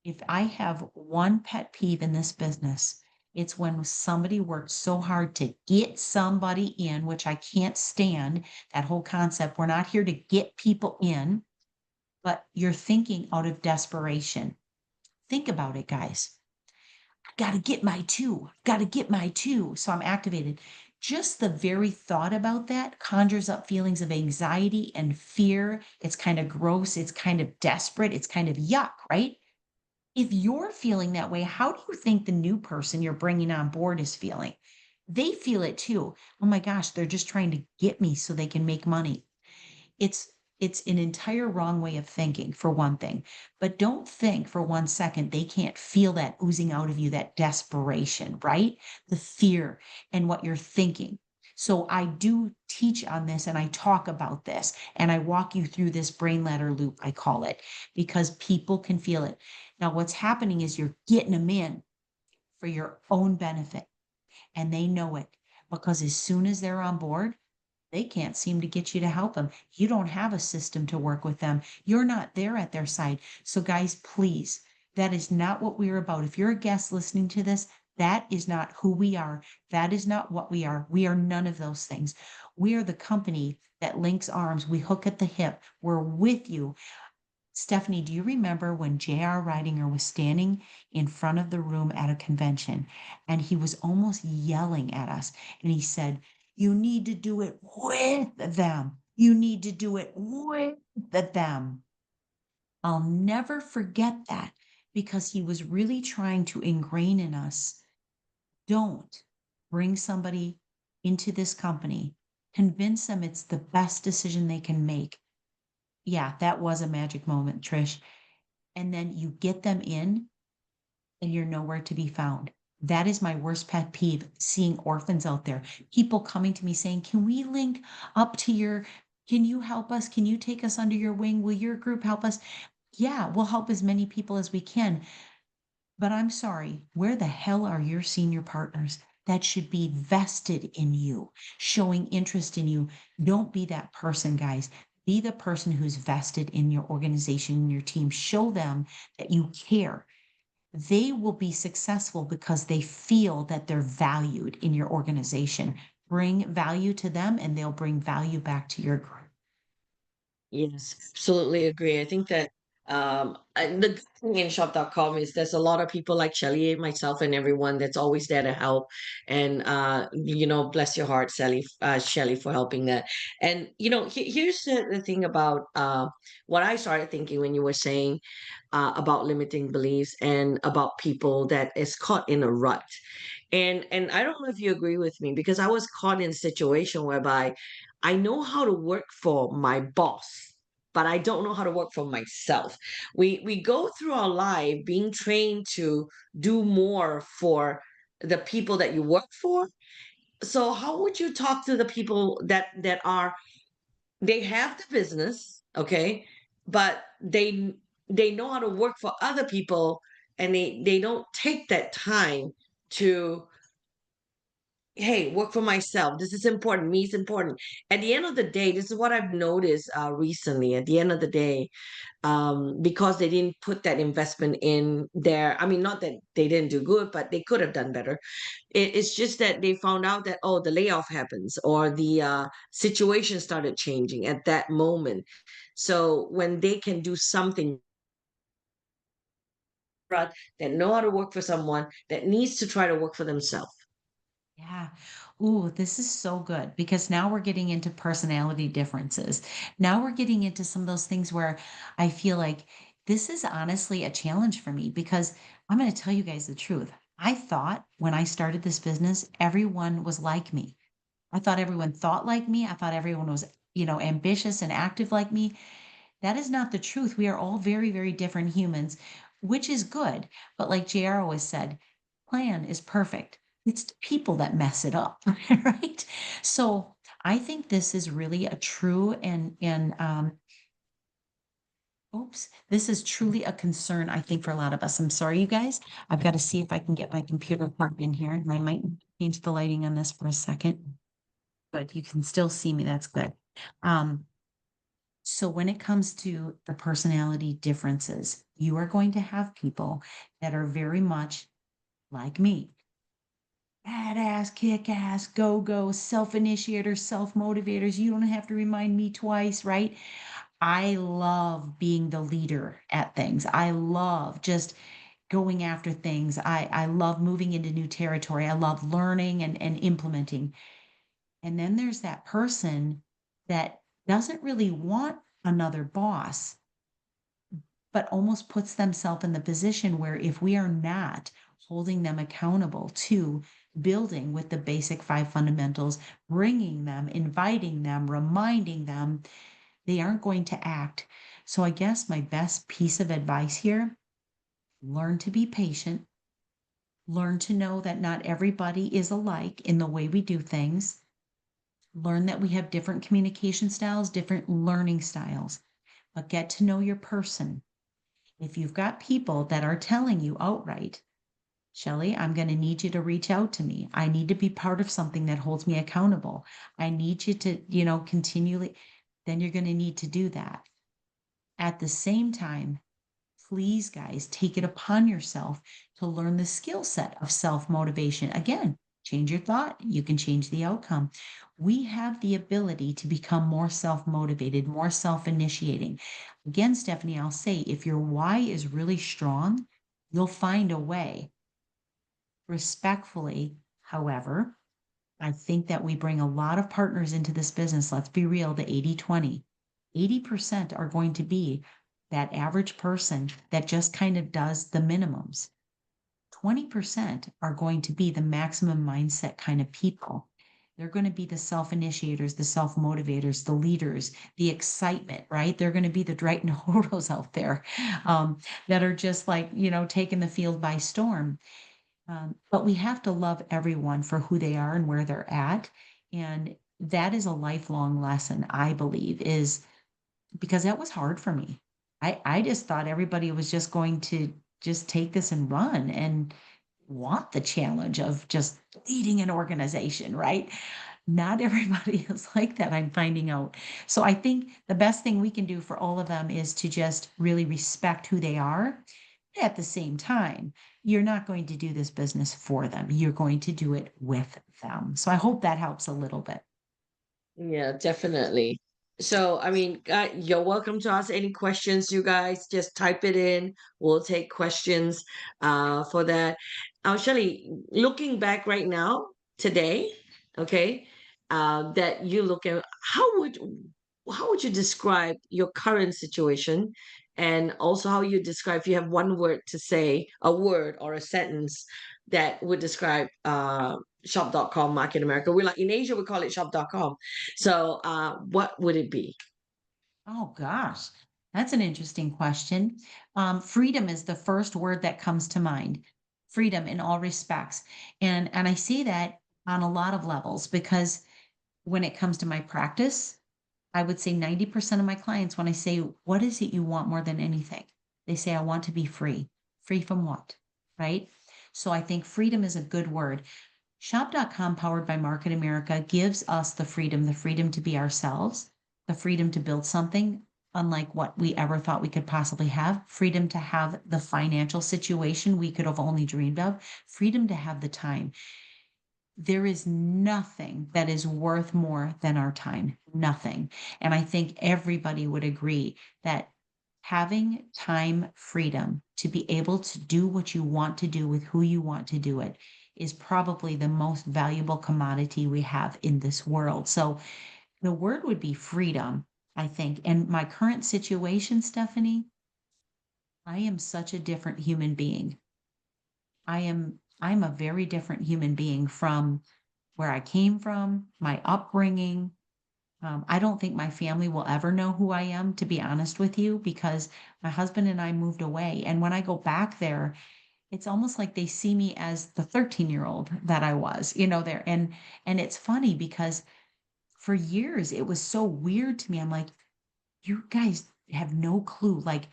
B: If I have one pet peeve in this business, it's when somebody works so hard to get somebody in, which I can't stand that whole concept. We're not here to get people in, but you're thinking out of desperation. Think about it, guys. Gotta get my two, gotta get my two. So I'm activated. Just the very thought about that conjures up feelings of anxiety and fear. It's kind of gross. It's kind of desperate. It's kind of yuck, right? If you're feeling that way, how do you think the new person you're bringing on board is feeling? They feel it too. Oh my gosh, they're just trying to get me so they can make money. It's it's an entire wrong way of thinking, for one thing. But don't think for 1 second they can't feel that oozing out of you, that desperation, right? The fear and what you're thinking. So I do teach on this and I talk about this and I walk you through this brain ladder loop, I call it, because people can feel it. Now, what's happening is you're getting them in for your own benefit and they know it because as soon as they're on board, they can't seem to get you to help them. You don't have a system to work with them. You're not there at their side. So, guys, please, that is not what we're about. If you're a guest listening to this, that is not who we are. That is not what we are. We are none of those things. We are the company that links arms. We hook at the hip. We're with you. Stephanie, do you remember when J.R. Ridinger was standing in front of the room at a convention and he was almost yelling at us and he said, "You need to do it with them. You need to do it with them." I'll never forget that because he was really trying to ingrain in us, don't bring somebody into this company, convince them it's the best decision they can make. Yeah, that was a magic moment, Trish. And then you get them in and you're nowhere to be found. That is my worst pet peeve, seeing orphans out there. People coming to me saying, "Can we link up to your, can you help us? Can you take us under your wing? Will your group help us?" Yeah, we'll help as many people as we can. But I'm sorry, where the hell are your senior partners that should be vested in you, showing interest in you? Don't be that person, guys. Be the person who's vested in your organization and your team. Show them that you care. They will be successful because they feel that they're valued in your organization. Bring value to them and they'll bring value back to your group.
A: Yes, absolutely agree. I think that and the good thing in shop.com is there's a lot of people like Shelly, myself, and everyone that's always there to help. And bless your heart, Shelly, for helping that. And here's the thing about what I started thinking when you were saying about limiting beliefs and about people that is caught in a rut. And I don't know if you agree with me because I was caught in a situation whereby I know how to work for my boss, but I don't know how to work for myself. We go through our life being trained to do more for the people that you work for. So how would you talk to the people that are, they have the business, okay, but they know how to work for other people, and they don't take that time to, hey, work for myself. This is important. Me is important. At the end of the day, this is what I've noticed recently. At the end of the day, because they didn't put that investment in there. I mean, not that they didn't do good, but they could have done better. It's just that they found out that, oh, the layoff happens or the situation started changing at that moment. So when they can do something right, that know how to work for someone that needs to try to work for themselves.
B: Yeah. Ooh, this is so good because now we're getting into personality differences. Now we're getting into some of those things where I feel like this is honestly a challenge for me because I'm going to tell you guys the truth. I thought when I started this business, everyone was like me. I thought everyone thought like me. I thought everyone was, ambitious and active like me. That is not the truth. We are all very, very different humans, which is good. But like JR always said, plan is perfect. It's the people that mess it up, right? So I think this is really a true and oops, this is truly a concern, I think, for a lot of us. I'm sorry, you guys. I've got to see if I can get my computer plugged in here. And I might change the lighting on this for a second. But you can still see me. That's good. Um, So when it comes to the personality differences, you are going to have people that are very much like me. Badass, kick ass, go go, self initiators, self motivators. You don't have to remind me twice, right? I love being the leader at things. I love just going after things. I love moving into new territory. I love learning and implementing. And then there's that person that doesn't really want another boss, but almost puts themselves in the position where if we are not holding them accountable to building with the basic five fundamentals, bringing them, inviting them, reminding them, they aren't going to act. So I guess my best piece of advice here, learn to be patient, learn to know that not everybody is alike in the way we do things, learn that we have different communication styles, different learning styles, but get to know your person. If you've got people that are telling you outright, Shelley, I'm going to need you to reach out to me. I need to be part of something that holds me accountable. I need you to, continually, then you're going to need to do that. At the same time, please, guys, take it upon yourself to learn the skill set of self motivation. Again, change your thought, you can change the outcome. We have the ability to become more self motivated, more self initiating. Again, Stephanie, I'll say if your why is really strong, you'll find a way. Respectfully, however, I think that we bring a lot of partners into this business. Let's be real, the 80-20. 80% are going to be that average person that just kind of does the minimums. 20% are going to be the maximum mindset kind of people. They're going to be the self initiators, the self motivators, the leaders, the excitement, right? They're going to be the Drayton Hodos out there that are just like, taking the field by storm. But we have to love everyone for who they are and where they're at. And that is a lifelong lesson, I believe, is because that was hard for me. I just thought everybody was just going to just take this and run and want the challenge of just leading an organization, right? Not everybody is like that, I'm finding out. So I think the best thing we can do for all of them is to just really respect who they are. At the same time, you're not going to do this business for them. You're going to do it with them. So I hope that helps a little bit.
A: Yeah, definitely. So, I mean, you're welcome to ask any questions, you guys. Just type it in. We'll take questions for that. Shelly, looking back right now, today, okay, that you look at, how would you describe your current situation? And also how you describe, if you have one word to say, a word or a sentence that would describe shop.com market America. We're like in Asia, we call it shop.com. So what would it be?
B: Oh gosh, that's an interesting question. Freedom is the first word that comes to mind. Freedom in all respects. And I see that on a lot of levels because when it comes to my practice, I would say 90% of my clients, when I say, what is it you want more than anything? They say, I want to be free. Free from what? Right? So I think freedom is a good word. Shop.com, powered by Market America, gives us the freedom to be ourselves, the freedom to build something unlike what we ever thought we could possibly have, freedom to have the financial situation we could have only dreamed of, freedom to have the time. There is nothing that is worth more than our time, nothing. And I think everybody would agree that having time freedom to be able to do what you want to do with who you want to do it is probably the most valuable commodity we have in this world. So the word would be freedom, I think. And my current situation, Stephanie, I am such a different human being. I'm a very different human being from where I came from, my upbringing. I don't think my family will ever know who I am, to be honest with you, because my husband and I moved away. And when I go back there, it's almost like they see me as the 13-year-old that I was, there. And it's funny because for years it was so weird to me. I'm like, you guys have no clue like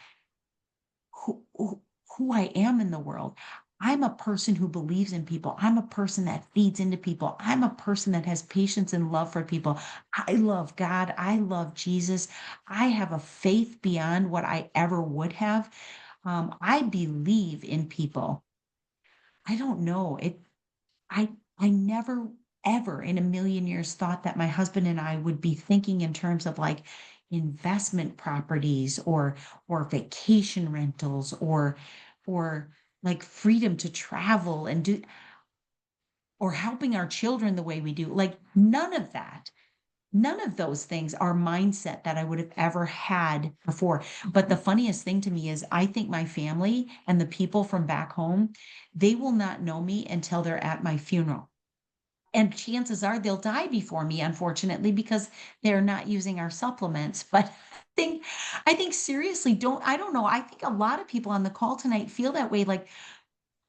B: who, who, who I am in the world. I'm a person who believes in people. I'm a person that feeds into people. I'm a person that has patience and love for people. I love God. I love Jesus. I have a faith beyond what I ever would have. I believe in people. I don't know. I never ever in a million years thought that my husband and I would be thinking in terms of like investment properties or vacation rentals or like freedom to travel and do or helping our children the way we do. Like none of that. None of those things are mindset that I would have ever had before. But the funniest thing to me is I think my family and the people from back home, they will not know me until they're at my funeral. And chances are they'll die before me, unfortunately, because they're not using our supplements. But I think seriously, I don't know. I think a lot of people on the call tonight feel that way. Like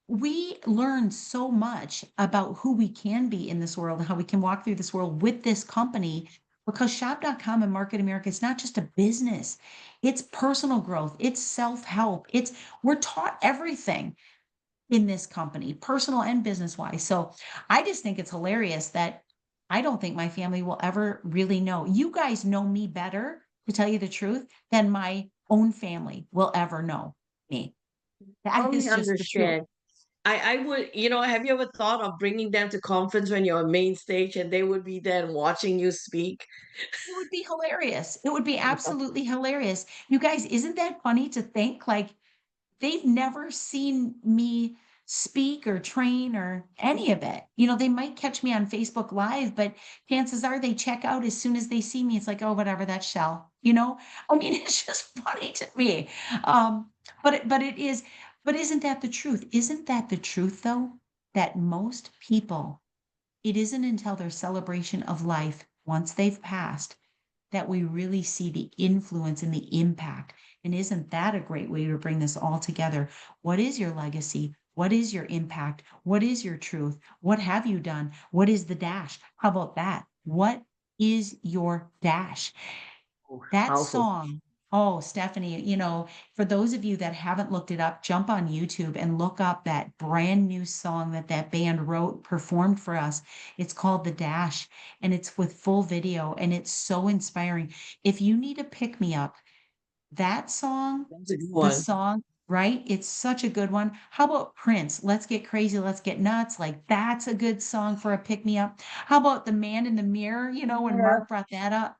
B: we learn so much about who we can be in this world and how we can walk through this world with this company because shop.com and Market America is not just a business. It's personal growth, it's self-help. It's we're taught everything in this company, personal and business wise. So I just think it's hilarious that I don't think my family will ever really know. You guys know me better, to tell you the truth, than my own family will ever know me. That
A: Only
B: is just the truth.
A: understand. I would, have you ever thought of bringing them to conference when you're on main stage and they would be there and watching you speak?
B: It would be hilarious. It would be absolutely hilarious. You guys, isn't that funny to think? Like, they've never seen me speak or train or any of it. They might catch me on Facebook Live, but chances are they check out as soon as they see me. It's like, oh, whatever, that's Shell. I mean, it's just funny to me. But it is. But isn't that the truth? Isn't that the truth, though? That most people, it isn't until their celebration of life, once they've passed, that we really see the influence and the impact. And isn't that a great way to bring this all together? What is your legacy? What is your impact? What is your truth? What have you done? What is the dash? How about that? What is your dash?
A: Oh,
B: That
A: powerful.
B: song, oh, Stephanie, for those of you that haven't looked it up, jump on YouTube and look up that brand new song that band wrote, performed for us. It's called The Dash, and it's with full video, and it's so inspiring. If you need a pick me up, that song,
A: That's a good
B: the
A: one.
B: song, right? It's such a good one. How about Prince? Let's get crazy, let's get nuts. Like that's a good song for a pick me up. How about The Man in the Mirror? When
A: Yeah.
B: Mark brought that up.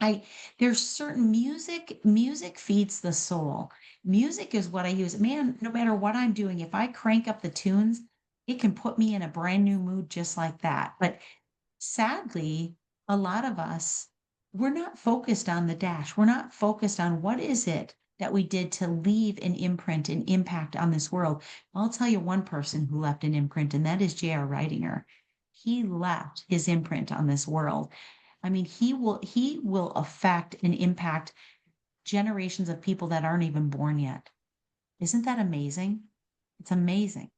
B: I There's certain music feeds the soul. Music is what I use. Man, no matter what I'm doing, if I crank up the tunes, it can put me in a brand new mood just like that. But sadly, a lot of us, we're not focused on the dash. We're not focused on what is it that we did to leave an imprint, an impact on this world. I'll tell you one person who left an imprint, and that is J.R. Ridinger. He left his imprint on this world. I mean, he will affect and impact generations of people that aren't even born yet. Isn't that amazing? It's amazing.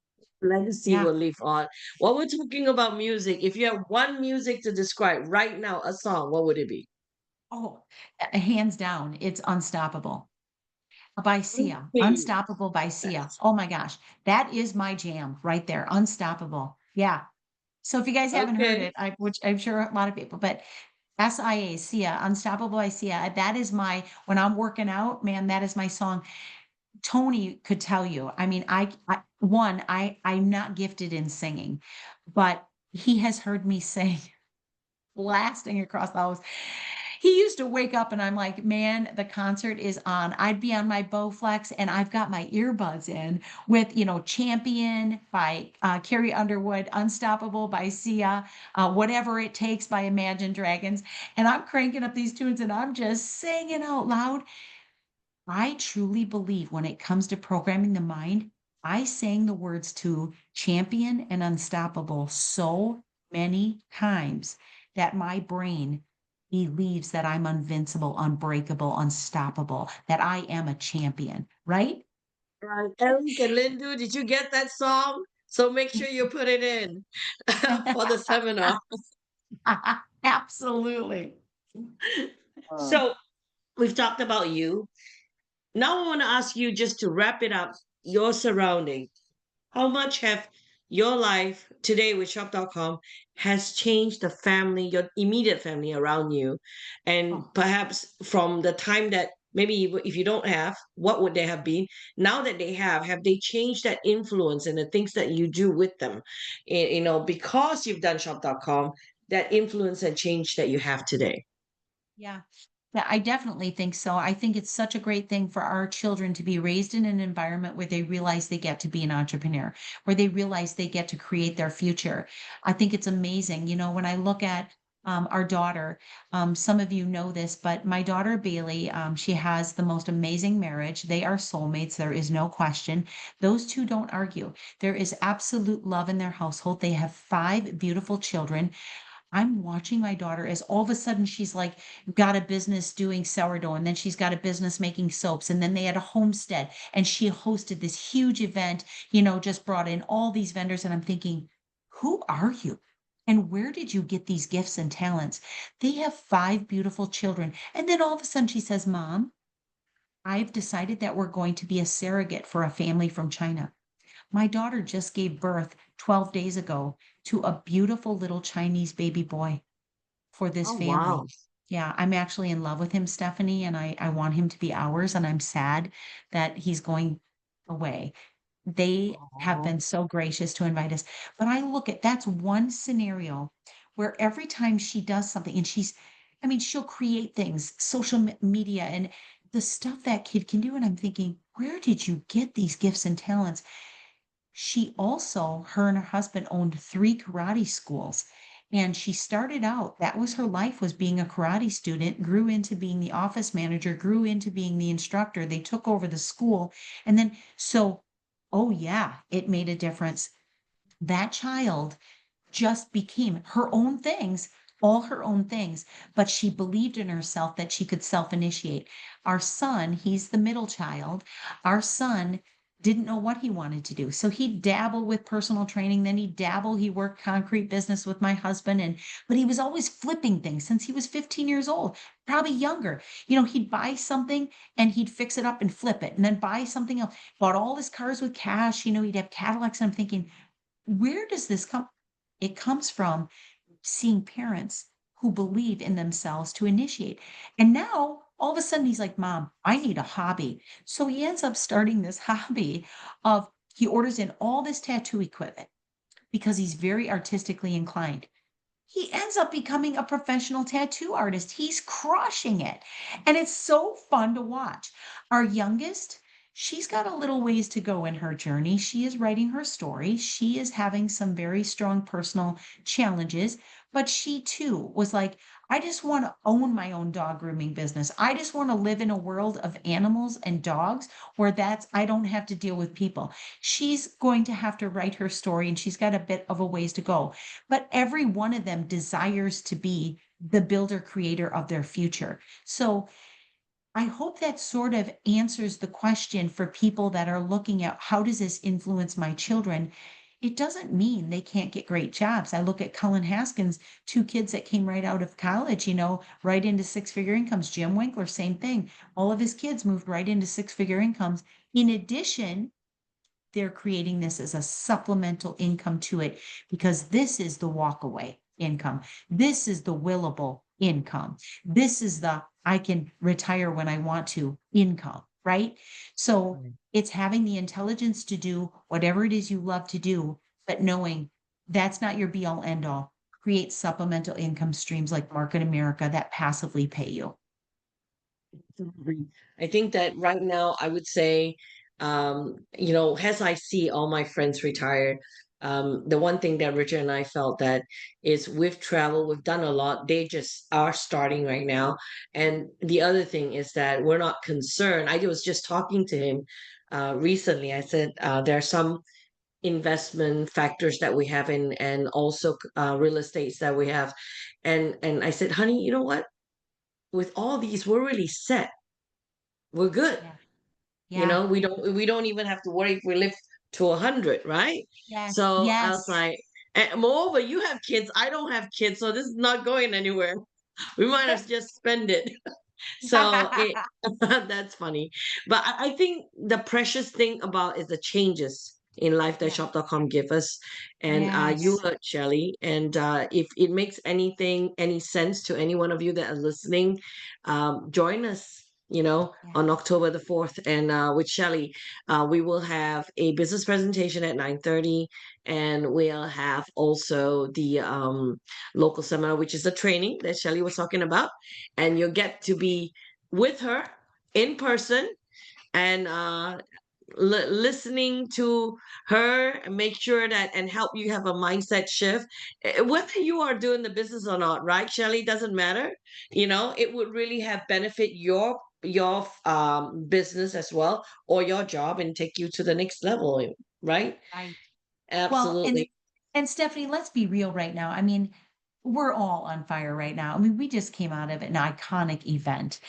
A: Legacy
B: Yeah.
A: will live on. While we're talking about music, if you have one music to describe right now, a song, what would it be?
B: Oh, hands down, it's Unstoppable by Sia.
A: Okay.
B: Unstoppable by Sia. Oh my gosh, that is my jam right there. Unstoppable. Yeah. So if you guys haven't heard
A: Okay.
B: it, which I'm sure a lot of people, but SIA, Sia, Unstoppable by Sia. That is when I'm working out, man, that is my song. Tony could tell you. I mean, I'm not gifted in singing, but he has heard me sing blasting across the house. He used to wake up and I'm like, man, the concert is on. I'd be on my Bowflex and I've got my earbuds in with, Champion by Carrie Underwood, Unstoppable by Sia, Whatever It Takes by Imagine Dragons. And I'm cranking up these tunes and I'm just singing out loud. I truly believe when it comes to programming the mind, I sang the words to Champion and Unstoppable so many times that my brain believes that I'm invincible, unbreakable, unstoppable, that I am a champion, right?
A: Right. Eric and Lindu, did you get that song? So make sure you put it in for the seminar.
B: Absolutely. Uh,
A: So we've talked about you. Now I want to ask you just to wrap it up, your surrounding. how much have your life today with shop.com has changed the family, your immediate family around you? And
B: Oh,
A: perhaps from the time that maybe if you don't have, what would they have been? Now that they have they changed that influence and the things that you do with them? Because you've done shop.com, that influence and change that you have today.
B: yeah. Yeah, I definitely think so. I think it's such a great thing for our children to be raised in an environment where they realize they get to be an entrepreneur, where they realize they get to create their future. I think it's amazing. When I look at our daughter, some of you know this, but my daughter Bailey, she has the most amazing marriage. They are soulmates. There is no question. Those two don't argue. There is absolute love in their household. They have five beautiful children. I'm watching my daughter as all of a sudden she's like got a business doing sourdough, and then she's got a business making soaps, and then they had a homestead and she hosted this huge event, just brought in all these vendors. And I'm thinking, who are you? And where did you get these gifts and talents? They have five beautiful children. And then all of a sudden she says, Mom, I've decided that we're going to be a surrogate for a family from China. My daughter just gave birth 12 days ago to a beautiful little Chinese baby boy for this
A: Oh,
B: family.
A: wow.
B: Yeah, I'm actually in love with him, Stephanie, and I want him to be ours, and I'm sad that he's going away. They have
A: Oh,
B: been so gracious to invite us. But I look at that's one scenario where every time she does something, and I mean, she'll create things, social media, and the stuff that kid can do. And I'm thinking, where did you get these gifts and talents? She also her and her husband owned 3 karate schools, and she started out that was her life, was being a karate student, grew into being the office manager, grew into being the instructor. They took over the school, and then oh, yeah, it made a difference. That child just became her own things, all her own things, but she believed in herself that she could self-initiate. Our son, he's the middle child. Our son didn't know what he wanted to do. So he dabbled with personal training, then he worked concrete business with my husband, but he was always flipping things since he was 15 years old, probably younger. He'd buy something and he'd fix it up and flip it and then buy something else. Bought all his cars with cash, he'd have Cadillacs, and I'm thinking, where does this come? It comes from seeing parents who believe in themselves to initiate. And now all of a sudden he's like, Mom, I need a hobby. So he ends up starting this hobby of he orders in all this tattoo equipment because he's very artistically inclined. He ends up becoming a professional tattoo artist. He's crushing it. And it's so fun to watch. Our youngest, she's got a little ways to go in her journey. She is writing her story. She is having some very strong personal challenges, but she too was like, I just want to own my own dog grooming business. I just want to live in a world of animals and dogs where I don't have to deal with people. She's going to have to write her story, and she's got a bit of a ways to go, but every one of them desires to be the builder creator of their future. So I hope that sort of answers the question for people that are looking at how does this influence my children? It doesn't mean they can't get great jobs. I look at Cullen Haskins, two kids that came right out of college, right into six-figure incomes. Jim Winkler, same thing. All of his kids moved right into six-figure incomes. In addition, they're creating this as a supplemental income to it because this is the walkaway income. This is the willable income. This is the I can retire when I want to income, right? So
A: right.
B: it's having the intelligence to do whatever it is you love to do, but knowing that's not your be all end all. Create supplemental income streams like Market America that passively pay you.
A: Agree. I think that right now, I would say, as I see all my friends retire, the one thing that Richard and I felt that is we've traveled, we've done a lot. They just are starting right now. And the other thing is that we're not concerned. I was just talking to him recently. I said there are some investment factors that we have in, and also real estates that we have. And I said, honey, you know what? With all these, we're really set. We're good.
B: Yeah. Yeah.
A: We don't even have to worry if we live to 100, right?
B: Yes.
A: So I was
B: Yes.
A: like, and moreover, you have kids, I don't have kids, so this is not going anywhere. We might as just spend it. So that's funny. But I think the precious thing about is the changes. in
B: Yeah.
A: life.shop.com give us. And you
B: Yes.
A: heard Shelley. And if it makes any sense to any one of you that are listening, join us,
B: Yeah.
A: on October the 4th. And with Shelley, we will have a business presentation at 9:30, and we'll have also the local seminar, which is a training that Shelley was talking about. And you'll get to be with her in person, and listening to her, and make sure that and help you have a mindset shift. Whether you are doing the business or not, right, Shelley, doesn't matter. It would really have benefit your business as well, or your job, and take you to the next level, right?
B: Right. Well,
A: Absolutely.
B: and Stephanie, let's be real right now. I mean, we're all on fire right now. I mean, we just came out of an iconic event.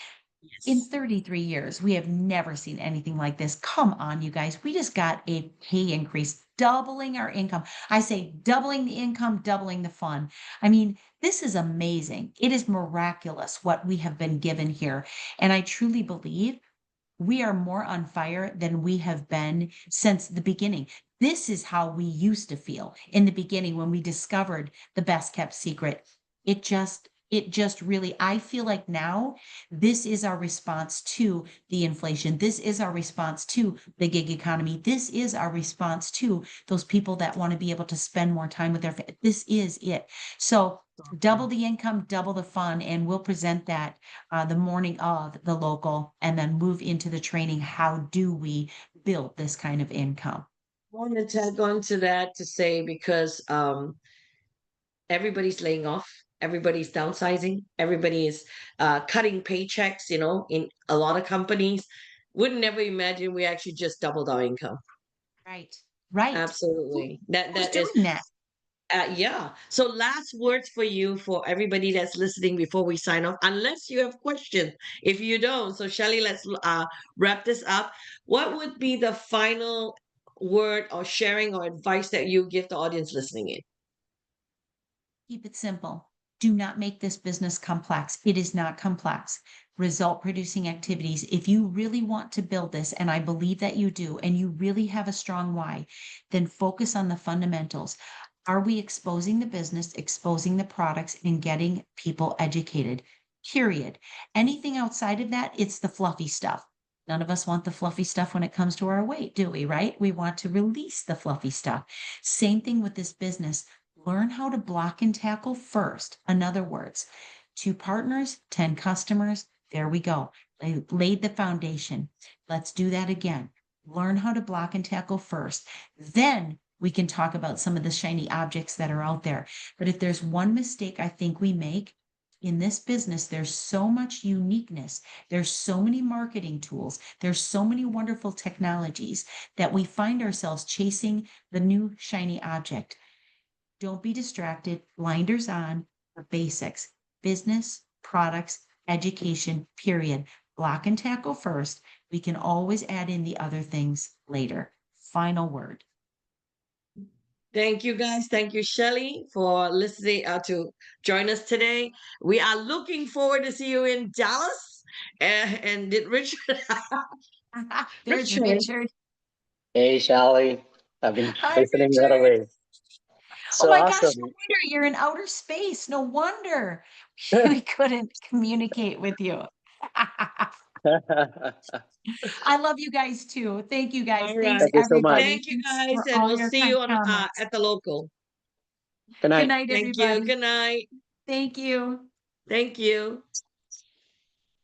B: In
A: Yes.
B: 33 years, we have never seen anything like this. Come on, you guys. We just got a pay increase, doubling our income. I say doubling the income, doubling the fun. I mean, this is amazing. It is miraculous what we have been given here. And I truly believe we are more on fire than we have been since the beginning. This is how we used to feel in the beginning when we discovered the best kept secret. It just really, I feel like now this is our response to the inflation. This is our response to the gig economy. This is our response to those people that want to be able to spend more time with this is it. So double the income, double the fun, and we'll present that the morning of the local, and then move into the training. How do we build this kind of income?
A: I want to tag on to that to say, because everybody's laying off, everybody's downsizing, everybody is cutting paychecks, in a lot of companies. Would never imagine we actually just doubled our income.
B: Right. Right.
A: Absolutely. That
B: Who's
A: that is
B: doing that?
A: yeah. So last words for you, for everybody that's listening, before we sign off, unless you have questions. If you don't, so Shelley, let's wrap this up. What would be the final word or sharing or advice that you give the audience listening in?
B: Keep it simple. Do not make this business complex. It is not complex. Result producing activities. If you really want to build this, and I believe that you do, and you really have a strong why, then focus on the fundamentals. Are we exposing the business, exposing the products, and getting people educated? Period. Anything outside of that, it's the fluffy stuff. None of us want the fluffy stuff when it comes to our weight, do we? Right? We want to release the fluffy stuff. Same thing with this business. Learn how to block and tackle first. In other words, 2 partners, 10 customers. There we go. Laid the foundation. Let's do that again. Learn how to block and tackle first. Then we can talk about some of the shiny objects that are out there. But if there's one mistake I think we make in this business, there's so much uniqueness. There's so many marketing tools. There's so many wonderful technologies that we find ourselves chasing the new shiny object. Don't be distracted. Blinders on. The basics: business, products, education, period. Block and tackle first. We can always add in the other things later. Final word.
A: Thank you, guys. Thank you, Shelley, for listening to join us today. We are looking forward to see you in Dallas. And did Richard,
B: There's
A: Richard,
B: Richard.
C: Hey, Shelly. I've been
B: Hi,
C: listening right
B: Richard.
C: away.
B: Oh
C: So
B: my gosh, no
C: awesome.
B: wonder you're in outer space. No wonder we couldn't communicate with you. I love you guys too. Thank you guys.
A: all
B: Thanks
A: right.
C: Thank you so much.
B: everybody.
A: Thank you,
B: Thanks
A: guys,
B: for
A: and
B: all
A: we'll
B: your
A: see
B: kind
A: you on
B: comments.
A: at the local.
C: Good
B: Good
C: night.
B: night,
A: Thank you.
B: everybody.
A: Good night.
B: Thank you.
A: Thank you.